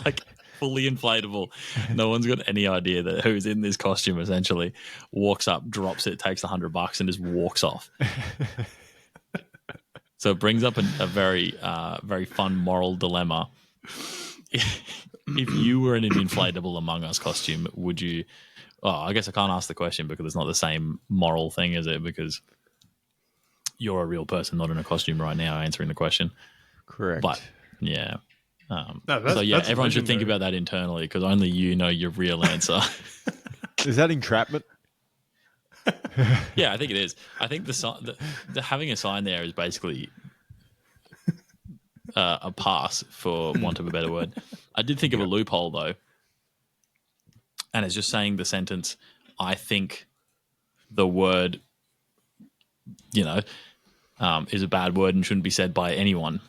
like fully inflatable. No one's got any idea that who's in this costume. Essentially, walks up, drops it, takes $100, and just walks off. So it brings up a very very fun moral dilemma. if you were in an inflatable Among Us costume, would you? Oh, I guess I can't ask the question because it's not the same moral thing, is it? Because you're a real person, not in a costume right now, answering the question. Correct. But yeah. No, So yeah, that's everyone should think legendary. about that internally because only you know your real answer. Is that entrapment? Yeah, I think it is. I think the having a sign there is basically a pass, for want of a better word. I did think of a loophole though, and it's just saying the sentence. I think the word, is a bad word and shouldn't be said by anyone.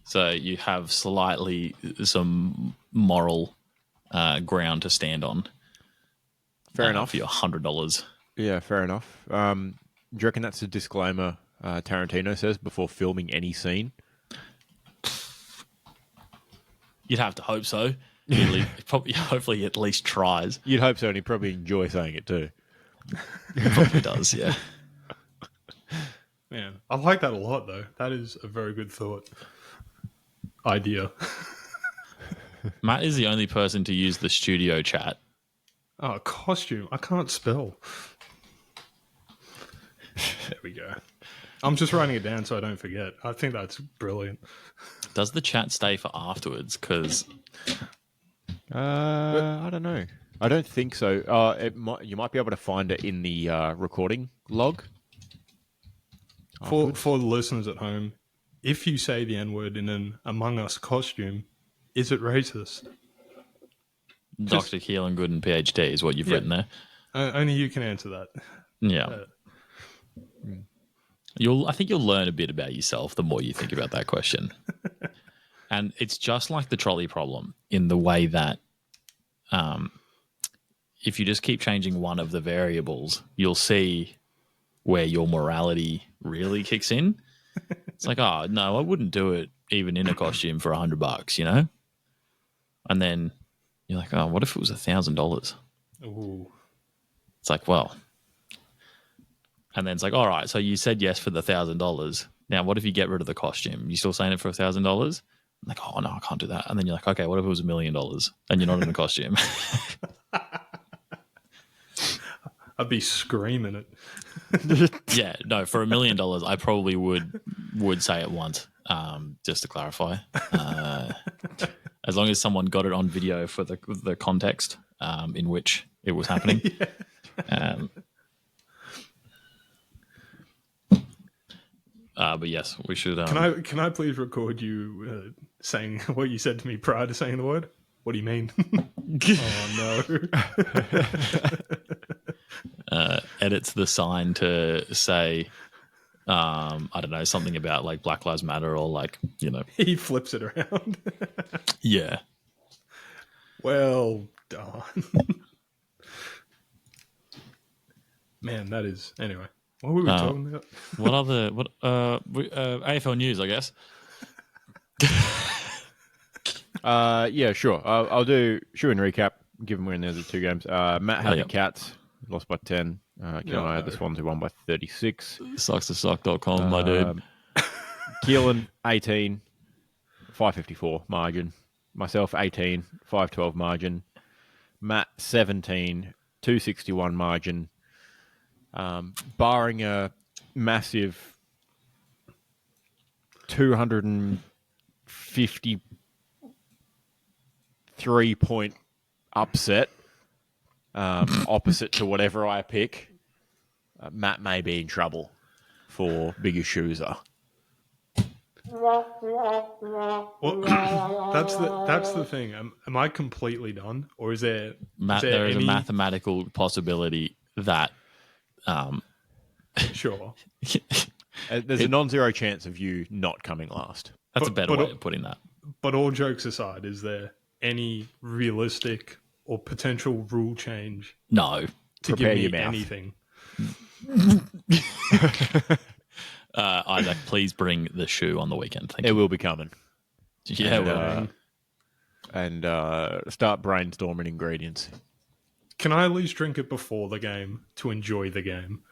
So you have slightly some moral ground to stand on. Fair enough. For your $100. Yeah, fair enough. Do you reckon that's a disclaimer Tarantino says before filming any scene? You'd have to hope so. Hopefully, he at least tries. You'd hope so, and he'd probably enjoy saying it too. He probably does, yeah. Man, I like that a lot, though. That is a very good thought. Idea. Matt is the only person to use the studio chat. Oh, costume. I can't spell. There we go. I'm just writing it down so I don't forget. I think that's brilliant. Does the chat stay for afterwards? Because I don't know. I don't think so. You might be able to find it in the recording log. For the listeners at home, if you say the N-word in an Among Us costume, is it racist? Dr. Keelan Gooden, PhD, is what you've written there. Only you can answer that. Yeah. I think you'll learn a bit about yourself the more you think about that question. And it's just like the trolley problem in the way that if you just keep changing one of the variables, you'll see where your morality really kicks in. It's like, oh, no, I wouldn't do it even in a costume for $100, you know? And then you're like, oh, what if it was $1,000? Ooh. It's like, well, and then it's like, all right, so you said yes for the $1,000. Now, what if you get rid of the costume? You still saying it for $1,000? Like, oh no, I can't do that. And then you're like, okay, what if it was $1 million and you're not in a costume? I'd be screaming it. Yeah, no, for $1 million, I probably would say it once, just to clarify. As long as someone got it on video for the context in which it was happening. But yes, we should. Can I please record you saying what you said to me prior to saying the word? What do you mean? Oh no! Edits the sign to say, I don't know, something about like Black Lives Matter or like, you know. He flips it around. Yeah. Well done. Man, that is anyway. What were we talking about? AFL news, I guess. Yeah, sure. I'll do shoe and recap, given we're in the two games. Matt had the Cats, lost by 10. Keelan and I had the Swans, who won by 36. Suckstosock.com, my dude. Keelan, 18, 554 margin. Myself, 18, 512 margin. Matt, 17, 261 margin. Barring a massive 253-point upset, opposite to whatever I pick, Matt may be in trouble for biggest chooser. Well, that's the thing. Am I completely done, or is there? There is a mathematical possibility that. Sure. There's a non-zero chance of you not coming last. That's a better way of putting that. But all jokes aside, is there any realistic or potential rule change? No. To Prepare give your me mouth. anything. Isaac, please bring the shoe on the weekend. Thank you. It will be coming. Yeah, and start brainstorming ingredients. Can I at least drink it before the game to enjoy the game?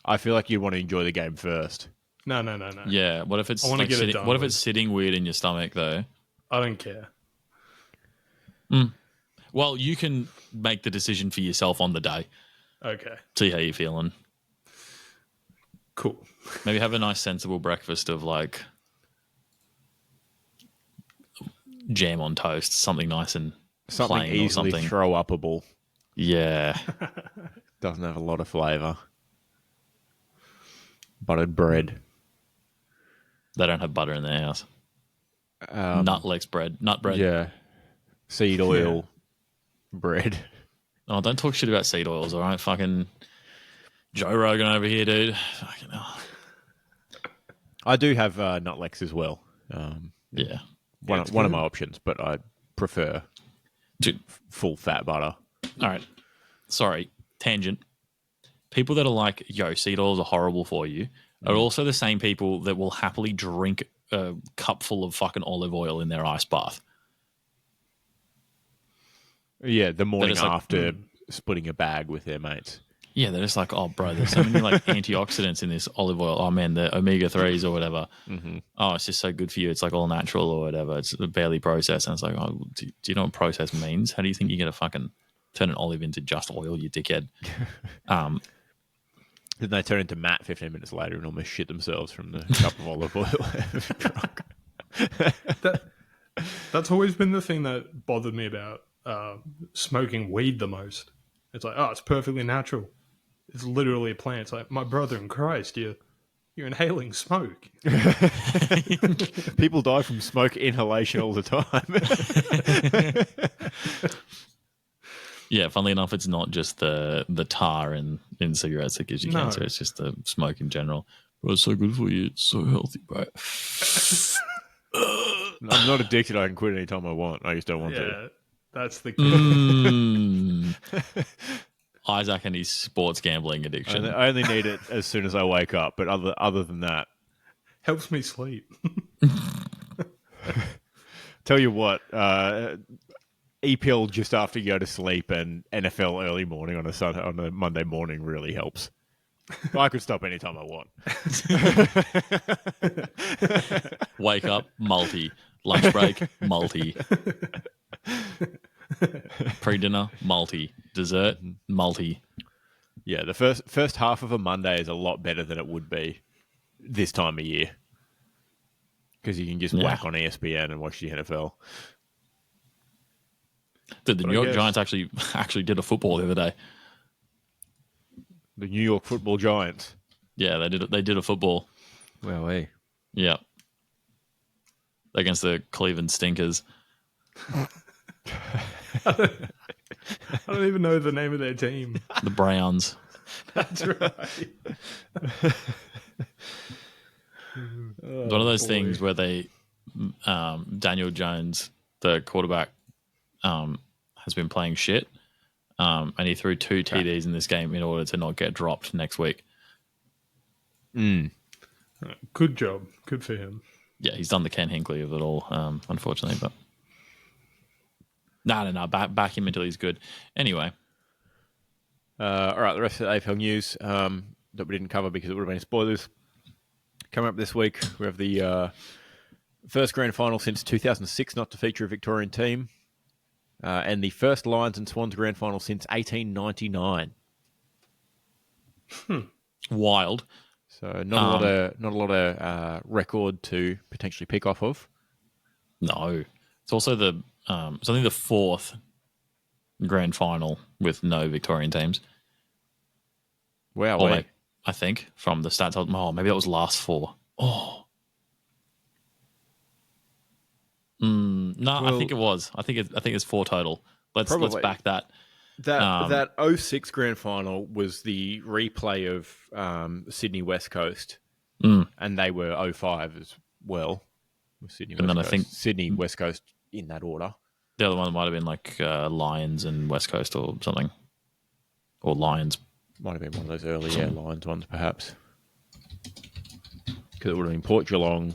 I feel like you want to enjoy the game first. No. Yeah. What if it's I wanna like get it sitting, done what if with. it's sitting weird in your stomach though? I don't care. Well, you can make the decision for yourself on the day. Okay, See how you're feeling. cool. Maybe have a nice sensible breakfast of like jam on toast, something nice and Something plain or easily something. throw upable. Yeah. Doesn't have a lot of flavour. Buttered bread. They don't have butter in their house. Nut bread. Yeah. Seed oil bread. Oh, don't talk shit about seed oils, all right? Fucking Joe Rogan over here, dude. Fucking hell. I do have Nutlex as well. Yeah. One of my options, but I prefer Dude. full fat butter. All right. Sorry. Tangent. People that are like, yo, seed oils are horrible for you are also the same people that will happily drink a cup full of fucking olive oil in their ice bath. Yeah, the morning like, after splitting a bag with their mates. Yeah, they're just like, oh, bro, there's so many like antioxidants in this olive oil. Oh, man, the omega-3s or whatever. Mm-hmm. Oh, it's just so good for you. It's like all natural or whatever. It's barely processed. And it's like, oh, do you know what processed means? How do you think you're going to fucking turn an olive into just oil, you dickhead? Then they turn into Matt 15 minutes later and almost shit themselves from the cup of olive oil. That's always been the thing that bothered me about smoking weed the most. It's like, oh, it's perfectly natural. It's literally a plant. It's like, my brother in Christ, you're inhaling smoke. People die from smoke inhalation all the time. Yeah, funnily enough, it's not just the tar in cigarettes that gives you cancer. It's just the smoke in general. Bro, it's so good for you. It's so healthy, bro. I'm not addicted. I can quit anytime I want. I just don't want to. That's the key. Isaac and his sports gambling addiction. I only need it as soon as I wake up, but other than that, helps me sleep. Tell you what, EPL just after you go to sleep and NFL early morning on a Monday morning really helps. I could stop anytime I want. Wake up, multi. Lunch break, multi. Pre-dinner, multi. Dessert, multi. Yeah, the first half of a Monday is a lot better than it would be this time of year. Because you can just whack on ESPN and watch the NFL. Dude, the New York Giants actually did a football the other day. The New York Football Giants. Yeah, they did a football. Well, hey. Yeah. Against the Cleveland Stinkers. I don't even know the name of their team. The Browns. That's right. One of those things where they, Daniel Jones, the quarterback, has been playing shit, and he threw 2 TDs in this game in order to not get dropped next week. Good job. Good for him. Yeah, he's done the Ken Hinkley of it all, unfortunately. But no, back him until he's good. Anyway. All right, the rest of the AFL news that we didn't cover because it would have been spoilers. Coming up this week, we have the first grand final since 2006 not to feature a Victorian team, and the first Lions and Swans grand final since 1899. Wild. So not a lot of record to potentially pick off of. No, it's also the I think the 4th grand final with no Victorian teams. Wow, I think from the stats. Oh, maybe that was last 4. Oh, no, I think it was. I think it's 4 total. Let's back that. That 06 grand final was the replay of Sydney West Coast, and they were 05 as well. Sydney West Coast. I think Sydney West Coast in that order. The other one might have been like Lions and West Coast or something, or Lions. Might have been one of those early Lions ones, perhaps, because it would have been Port Geelong.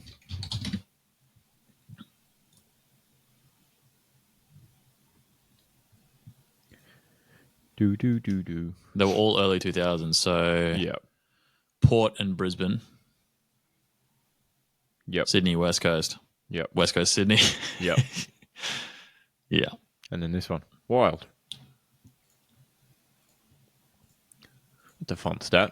They were all early 2000s, so yeah, Port and Brisbane Yep. Sydney, West Coast. Yep. West Coast, Sydney. Yep. Yeah. And then this one. Wild. It's a fun stat.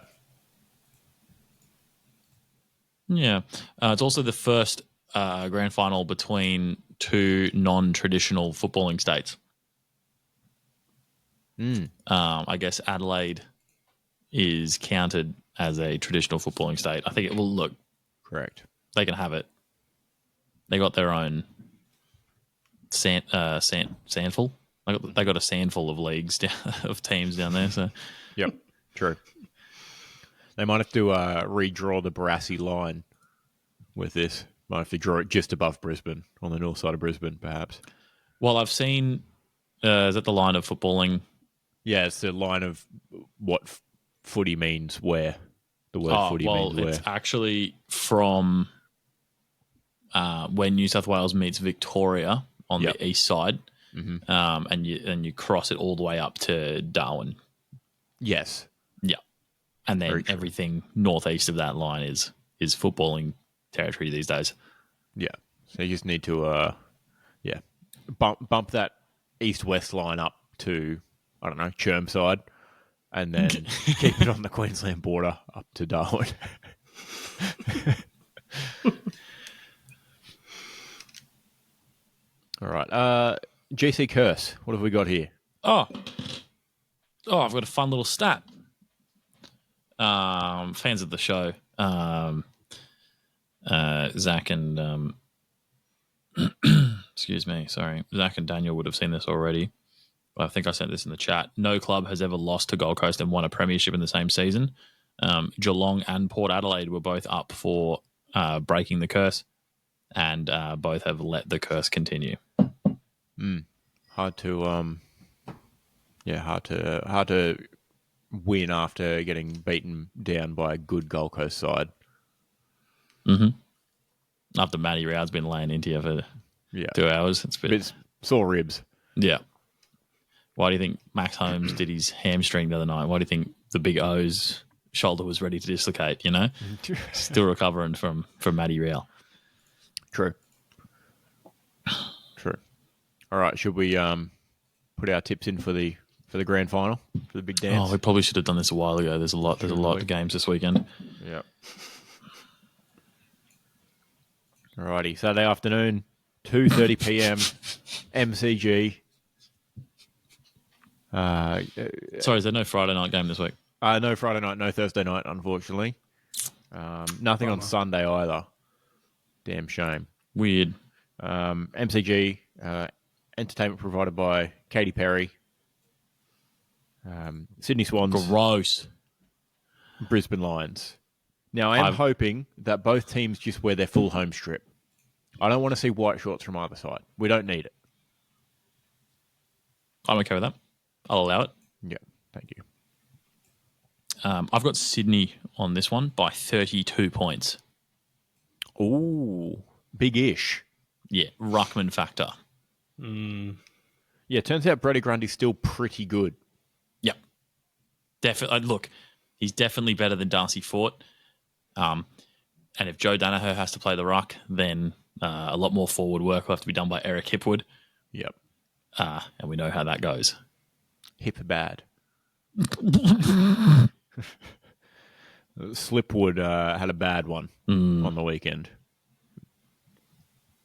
Yeah. It's also the first grand final between two non-traditional footballing states. I guess Adelaide is counted as a traditional footballing state. I think it will look. Correct. They can have it. They got their own sandful. They got a sandful of leagues of teams down there. So, Yep. True. They might have to redraw the Barassi line with this. Might have to draw it just above Brisbane, on the north side of Brisbane, perhaps. well, I've seen. Is that the line of footballing? Yeah, it's the line of what footy means where. The word footy means where. It's actually from when New South Wales meets Victoria on the east side, and you cross it all the way up to Darwin. Yes. Yeah, and then everything northeast of that line is footballing territory these days. Yeah. So you just need to, bump that east-west line up to, I don't know, Chermside, and then keep it on the Queensland border up to Darwin. All right. GC Curse, what have we got here? Oh, I've got a fun little stat. Fans of the show, Zach and excuse me, sorry, Zach and Daniel would have seen this already. But I think I sent this in the chat. No club has ever lost to Gold Coast and won a premiership in the same season. Geelong and Port Adelaide were both up for breaking the curse, and both have let the curse continue. Hard to win after getting beaten down by a good Gold Coast side. After Matty Roud's been laying into you for 2 hours, It's sore ribs. Yeah. Why do you think Max Holmes did his hamstring the other night? Why do you think the Big O's shoulder was ready to dislocate? You know, still recovering from Matty Roud. True. All right, should we put our tips in for the grand final, for the big dance? Oh, we probably should have done this a while ago. There's a lot of games this weekend. Yep. Alrighty, Saturday afternoon, 2:30 p.m. MCG. Sorry, is there no Friday night game this week? No Friday night, no Thursday night, unfortunately. Nothing on Sunday either. Damn shame. Weird. MCG, entertainment provided by Katy Perry. Sydney Swans. Gross. Brisbane Lions. Now, I'm hoping that both teams just wear their full home strip. I don't want to see white shorts from either side. We don't need it. I'm okay with that. I'll allow it. Yeah, thank you. I've got Sydney on this one by 32 points. Ooh, big-ish. Yeah, Ruckman factor. Yeah, turns out Brady Grundy's still pretty good. Yep. Definitely. Look, he's definitely better than Darcy Fort. And if Joe Danaher has to play the ruck, then a lot more forward work will have to be done by Eric Hipwood. Yep. And we know how that goes. Hip bad. Slipwood had a bad one on the weekend.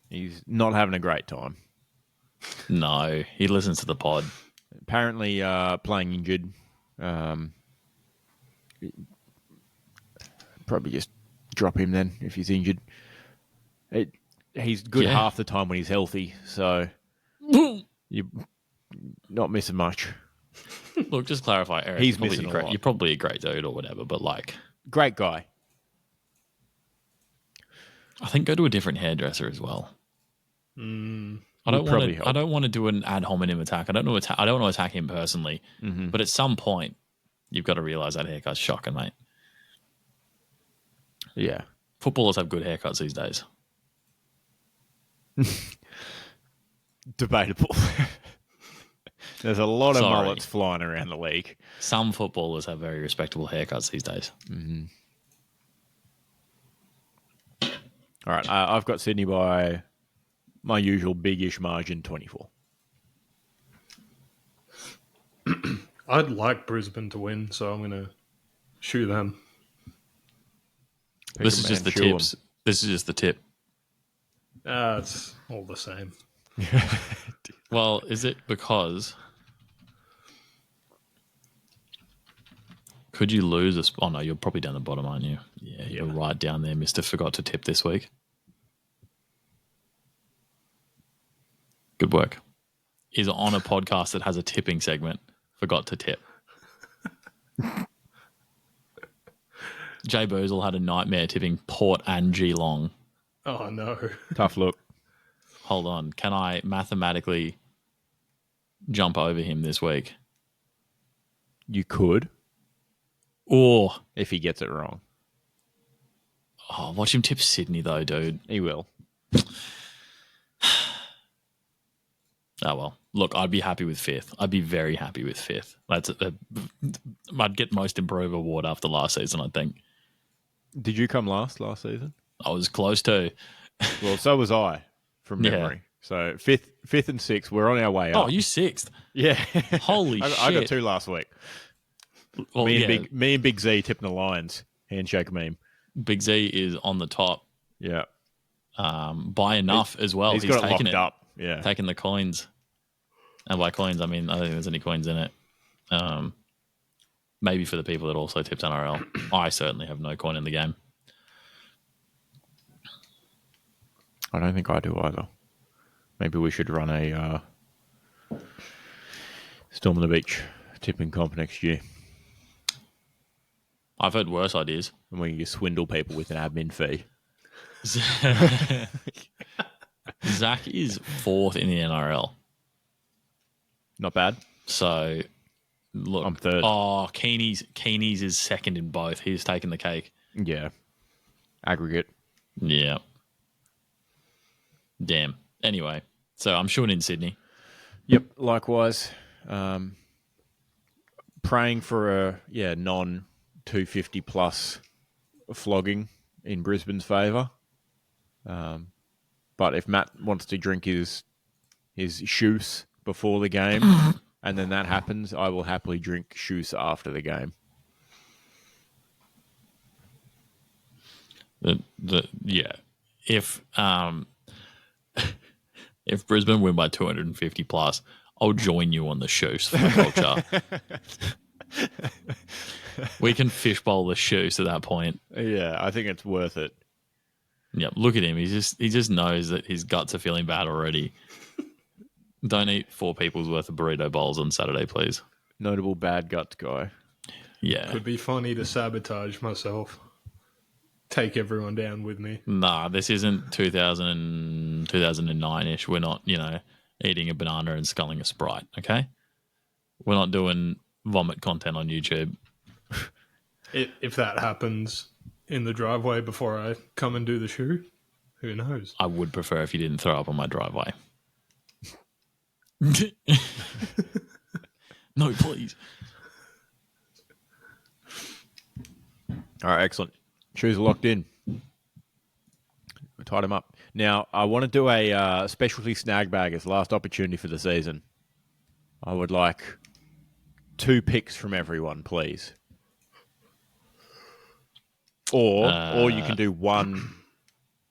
He's not having a great time. No, he listens to the pod. Apparently playing injured. Probably just drop him then if he's injured. He's good half the time when he's healthy, so you're not missing much. Look, just clarify, Eric. He's missing a lot. You're probably a great dude or whatever, but like... Great guy. I think go to a different hairdresser as well. I don't want to do an ad hominem attack. I don't want to attack him personally, but at some point, you've got to realise that haircut's shocking, mate. Yeah. Footballers have good haircuts these days. Debatable. There's a lot of mullets flying around the league. Some footballers have very respectable haircuts these days. All right, I've got Sydney by my usual big-ish margin, 24. I'd like Brisbane to win, so I'm going to shoe them. This is just the tips. This is just the tip. It's all the same. Well, is it because could you lose a? Oh no, you're probably down the bottom, aren't you? Yeah, you're right down there, Mister. Forgot to tip this week. Good work. Is on a podcast that has a tipping segment. Forgot to tip. Jay Boozle had a nightmare tipping Port and Geelong. Oh, no. Tough look. Hold on. Can I mathematically jump over him this week? You could. Or if he gets it wrong. Oh, watch him tip Sydney, though, dude. He will. Oh, well. Look, I'd be happy with fifth. I'd be very happy with fifth. I'd get most improved award after last season, I think. Did you come last season? I was close to. Well, so was I, from memory. So fifth and sixth, we're on our way up. Oh, you sixth? Yeah. Holy shit. I got 2 last week. Well, me and Big Z tipping the Lions. Handshake meme. Big Z is on the top. Yeah. By enough as well. He's got it taken locked up. Yeah. Taking the coins. And by coins, I mean, I don't think there's any coins in it. Maybe for the people that also tipped NRL. I certainly have no coin in the game. I don't think I do either. Maybe we should run a Storm on the Beach tipping comp next year. I've heard worse ideas. And we can swindle people with an admin fee. Zach is 4th in the NRL. Not bad. So, look. I'm 3rd. Oh, Keeney's is 2nd in both. He's taken the cake. Yeah. Aggregate. Yeah. Damn. Anyway, so I'm shooting in Sydney. Yep, likewise. Praying for a non-250 plus flogging in Brisbane's favour. But if Matt wants to drink his shoes before the game, and then that happens, I will happily drink shoes after the game. If Brisbane win by 250 plus, I'll join you on the shoes for the culture. We can fishbowl the shoes at that point. Yeah, I think it's worth it. Yeah, look at him. He just knows that his guts are feeling bad already. Don't eat 4 people's worth of burrito bowls on Saturday, please. Notable bad guts guy. Yeah. Could be funny to sabotage myself. Take everyone down with me. Nah, this isn't 2009-ish. We're not, eating a banana and sculling a Sprite, okay? We're not doing vomit content on YouTube. If that happens in the driveway before I come and do the shoe, who knows? I would prefer if you didn't throw up on my driveway. No, please. All right, excellent. Shoes are locked in. We tied them up. Now, I want to do a specialty snag bag as last opportunity for the season. I would like 2 picks from everyone, please. Or you can do 1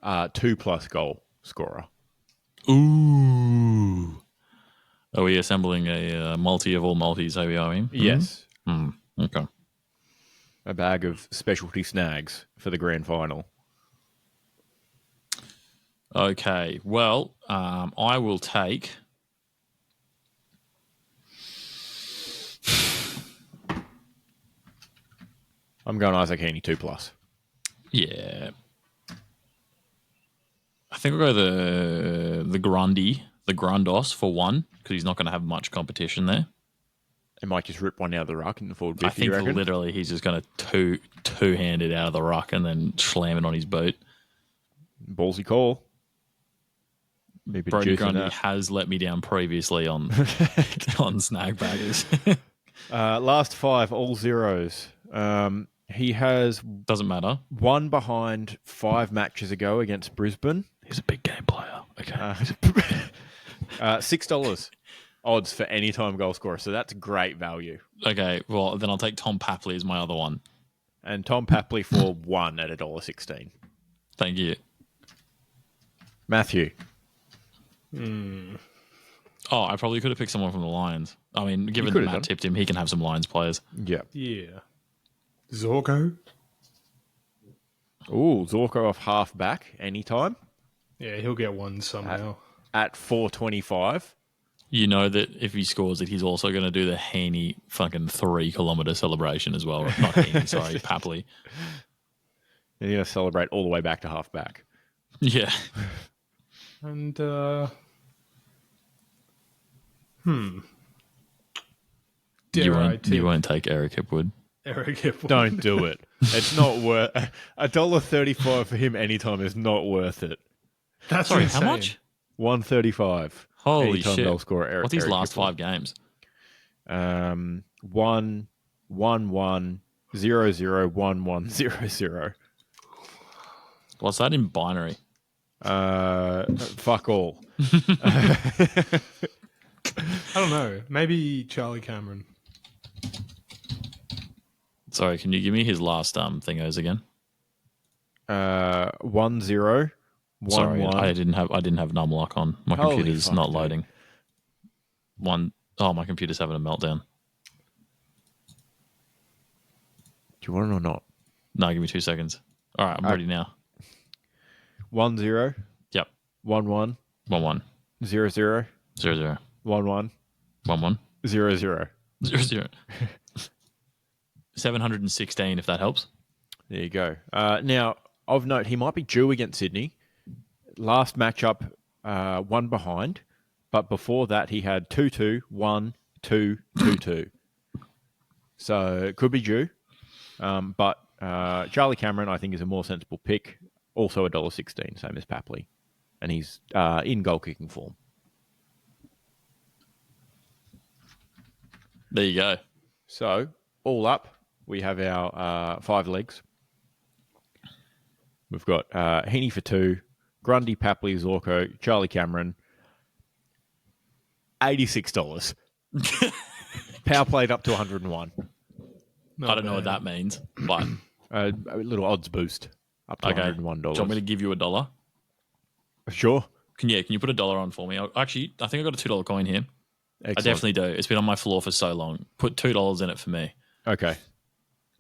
2+ goal scorer. Ooh. Are we assembling a multi of all multis, are we? Yes. Okay. A bag of specialty snags for the grand final. Okay. Well, I will take... I'm going Isaac Heaney 2+. Yeah. I think we'll go the Grundos for 1, because he's not going to have much competition there. It might just rip one out of the ruck in the forward 50, I think literally he's just going to two-hand it out of the ruck and then slam it on his boot. Ballsy call. Brody Grundy has let me down previously on snag baggers. Last 5, all zeros. He has Doesn't matter. one behind 5 matches ago against Brisbane. He's a big game player. Okay. $6 odds for anytime goal scorer. So that's great value. Okay, well, then I'll take Tom Papley as my other one. And Tom Papley for 1 at $1.16. Thank you. Matthew. Oh, I probably could have picked someone from the Lions. I mean, given that Matt tipped him, he can have some Lions players. Yeah. Yeah. Zorko? Ooh, Zorko off half back anytime. Yeah, he'll get one somehow. At 425. You know that if he scores it, he's also going to do the Heaney fucking 3-kilometre celebration as well. Not Heaney, sorry, Papley. You're going to celebrate all the way back to half back. Yeah. And, You won't take Eric Hipwood. Eric Hipwood. Don't do it. It's not worth $1.35 for him anytime is not worth it. That's Sorry, insane. how much? $1.35. Holy anytime shit. goal scorer, Eric, What's his Eric last Hipwood. 5 games? 1, 1, 0, 0, 1, 1, 0, 0. What's that in binary? Fuck all. I don't know. Maybe Charlie Cameron. Sorry, can you give me his last thingos again? 1, 0, 1, Sorry, 1. I didn't have Numlock on. My Holy computer's fuck, not dude. loading. My computer's having a meltdown. Do you want it or not? No, give me 2 seconds. All right, I'm ready now. 1, 0, Yep. 1, 1, 1 1 0, 0, 0 0 1, 1, 1 1 0, 0. 0 0. 716, if that helps. There you go. Now, of note, he might be due against Sydney. Last matchup, 1 behind. But before that, he had 2-2, 1, 2, 2-2. So it could be due. But Charlie Cameron, I think, is a more sensible pick. Also $1.16, same as Papley. And he's in goal-kicking form. There you go. So, all up, we have our 5 legs. We've got Heaney for 2, Grundy, Papley, Zorko, Charlie Cameron. $86. Power played up to 101. I don't know what that means, but A little odds boost up to $101. do you want me to give you $1? Sure. Can you put $1 on for me? Actually, I think I got a $2 coin here. Excellent. I definitely do. It's been on my floor for so long. Put $2 in it for me. Okay.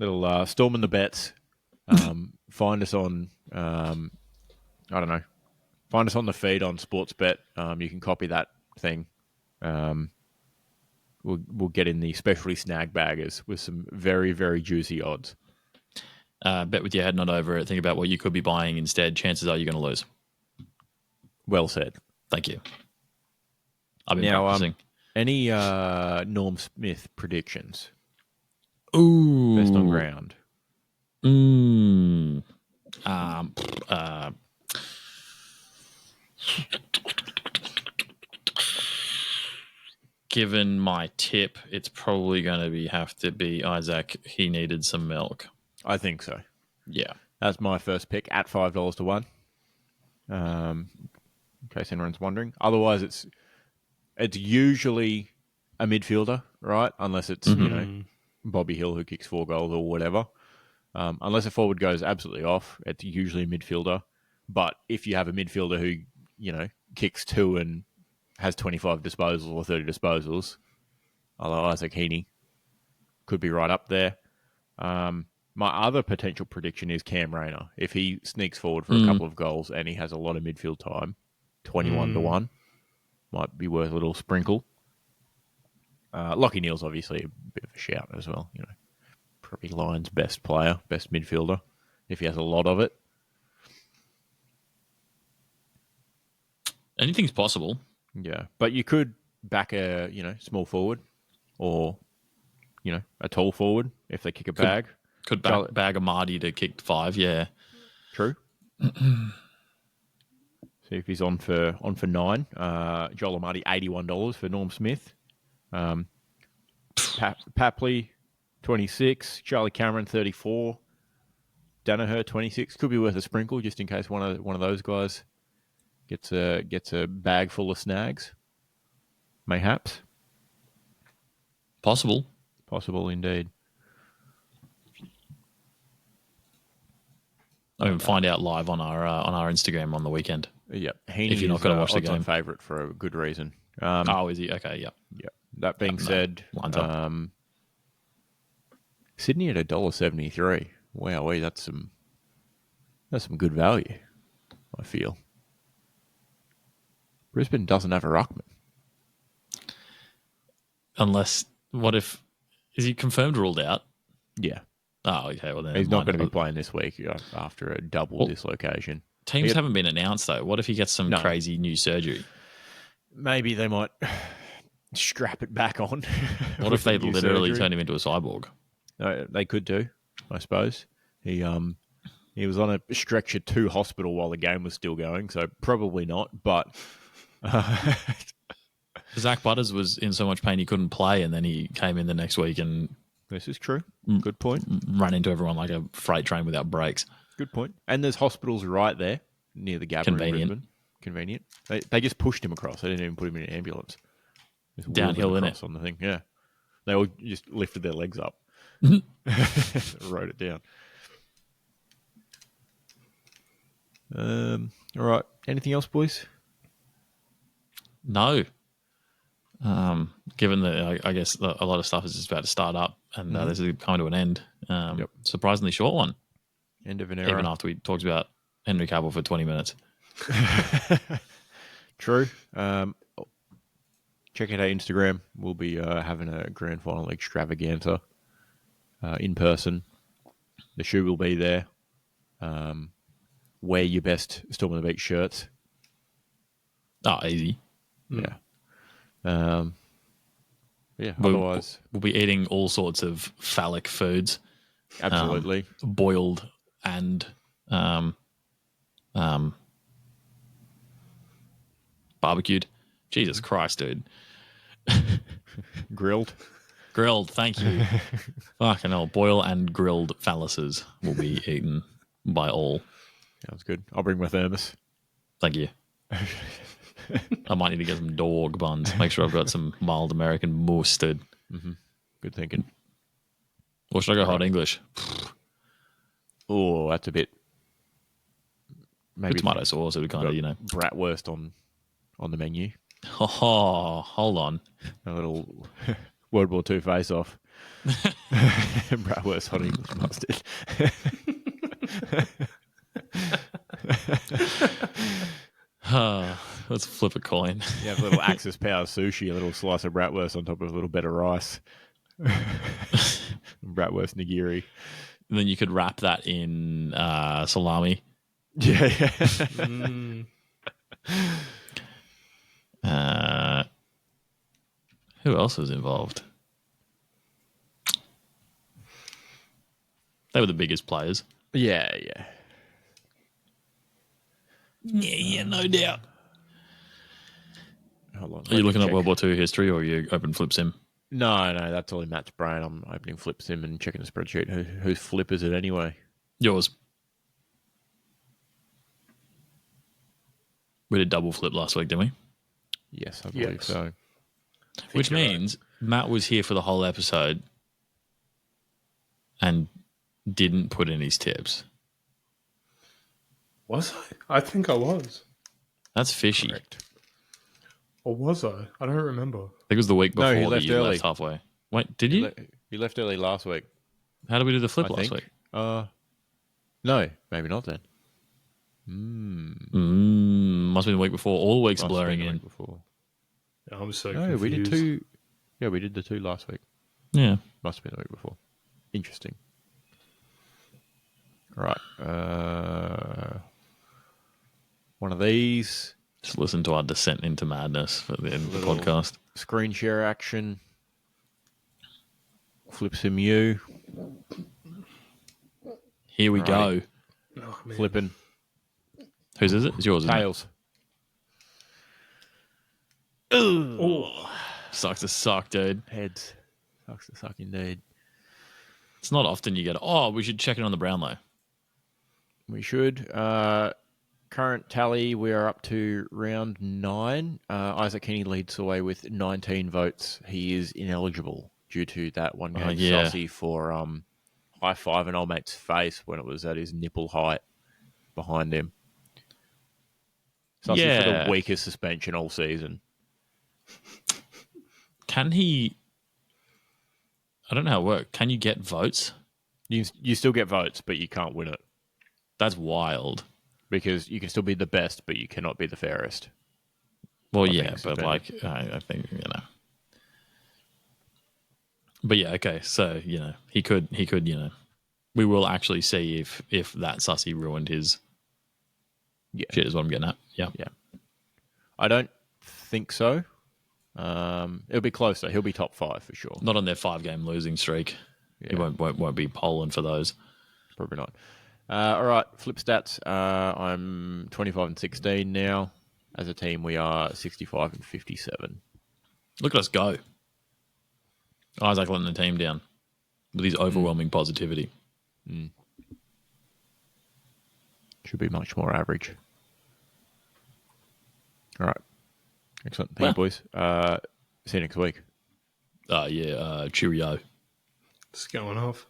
Little storm in the bets. Find us on, I don't know. Find us on the feed on Sportsbet. You can copy that thing. We'll get in the specialty snag baggers with some very, very juicy odds. Bet with your head not over it. Think about what you could be buying instead. Chances are you're going to lose. Well said. Thank you. I've been Now, practicing. Any Norm Smith predictions? Ooh. Best on ground. Given my tip, it's probably going to have to be Isaac. He needed some milk. I think so. Yeah. That's my first pick at $5 to 1. In case anyone's wondering. Otherwise, it's usually a midfielder, right? Unless it's Bobby Hill who kicks 4 goals or whatever. Unless a forward goes absolutely off, it's usually a midfielder. But if you have a midfielder who kicks 2 and has 25 disposals or 30 disposals, although Isaac Heaney could be right up there. My other potential prediction is Cam Rayner. If he sneaks forward for a couple of goals and he has a lot of midfield time, 21 to 1 might be worth a little sprinkle. Lockie Neal's obviously a bit of a shout as well. Probably Lions' best player, best midfielder, if he has a lot of it. Anything's possible. Yeah, but you could back a small forward or a tall forward if they kick a bag. Could bag a Marty to kick 5, yeah. True. See if he's on for 9. Joel Amati, $81 for Norm Smith. Papley 26. Charlie Cameron, 34. Danaher, 26. Could be worth a sprinkle just in case one of those guys gets a bag full of snags. Mayhaps. Possible. Possible indeed. I mean, find out live on our Instagram on the weekend. Yep. Heaney if you're not going to watch the game. Favourite for a good reason. Is he? Okay, yep. Yep. That being said, lines up. Sydney at $1.73. Wow, that's some good value, I feel. Brisbane doesn't have a ruckman. Unless, is he confirmed ruled out? Yeah. Oh, okay. Well, then he's not going to be playing this week after a double dislocation. Teams haven't been announced, though. What if he gets some crazy new surgery? Maybe they might strap it back on. What if they literally turn him into a cyborg? They could do, I suppose. He was on a stretcher to hospital while the game was still going, so probably not. But Zach Butters was in so much pain he couldn't play, and then he came in the next week and this is true. Good point. Ran into everyone like a freight train without brakes. Good point. And there's hospitals right there near the Gabba in Brisbane. Convenient. They just pushed him across. They didn't even put him in an ambulance. Downhill, innit? On the thing, yeah. They all just lifted their legs up, wrote it down. All right. Anything else, boys? No. Given that I guess a lot of stuff is just about to start up, and this is coming to an end. Surprisingly short one. End of an era. Even after we talked about Henry Cavill for 20 minutes. True. Check out our Instagram. We'll be having a grand final extravaganza in person. The shoe will be there. Wear your best Storm on the Beach shirts. Oh, easy. Yeah. Otherwise, we'll be eating all sorts of phallic foods. Absolutely. Boiled and barbecued. Jesus Christ, dude. Grilled, thank you. Fucking hell. Boil and grilled phalluses will be eaten by all. Sounds good. I'll bring my thermos. Thank you. I might need to get some dog buns. Make sure I've got some mild American mustard. Mm-hmm. Good thinking. Or should I go hot English? Oh, that's a bit. Maybe tomato sauce. It would kind of, bratwurst on the menu. Oh, hold on. A little World War II face-off. Bratwurst hot English mustard. Let's flip a coin. You have a little Axis Power sushi, a little slice of bratwurst on top of a little bit of rice. Bratwurst nigiri. And then you could wrap that in salami. Yeah. Who else was involved? They were the biggest players. Yeah. Yeah, no doubt. Hold on. Are you looking at World War II history, or are you open flip sim? No, that's all in Matt's brain. I'm opening flip sim and checking the spreadsheet. Whose flip is it anyway? Yours. We did double flip last week, didn't we? Yes, I believe so. Which means Matt was here for the whole episode and didn't put in his tips. Was I? I think I was. That's fishy. Correct. Or was I? I don't remember. I think it was the week before he left you early. left halfway. Wait, did you? You left early last week. How did we do the flip I last think. week? No, maybe not then. Must have been the week before. All weeks Must blurring have been the in. week before. I'm so No, confused. we did two. Yeah, we did the two last week. Yeah. Must have been the week before. Interesting. Right. One of these. Just listen to our descent into madness for the end of the podcast. Screen share action. Flip sim you. Here we go. Oh, man. Flipping. Whose is it? It's yours, isn't it? Tails. Oh. Sucks to suck, dude. Heads. Sucks to suck indeed. It's not often you get, oh, we should check it on the Brownlow. We should. Current tally, we are up to round 9. Isaac Kenny leads the way with 19 votes. He is ineligible due to that one game saucy for high-fiving old mate's face when it was at his nipple height behind him. Saucy for the weakest suspension all season. Can he... I don't know how it works. Can you get votes? You still get votes, but you can't win it. That's wild. Because you can still be the best, but you cannot be the fairest. Well, yeah, but like, I think, you know. But yeah, okay. So, you know, he could, you know, we will actually see if that sussy ruined his shit is what I'm getting at. Yeah. Yeah. I don't think so. It'll be closer. He'll be top 5 for sure. Not on their 5-game losing streak. Yeah. He won't be polling for those. Probably not. All right, flip stats. I'm 25 and 16 now. As a team, we are 65 and 57. Look at us go. Isaac letting the team down with his overwhelming positivity. Should be much more average. All right. Excellent. Thank you, boys. See you next week. Cheerio. It's going off.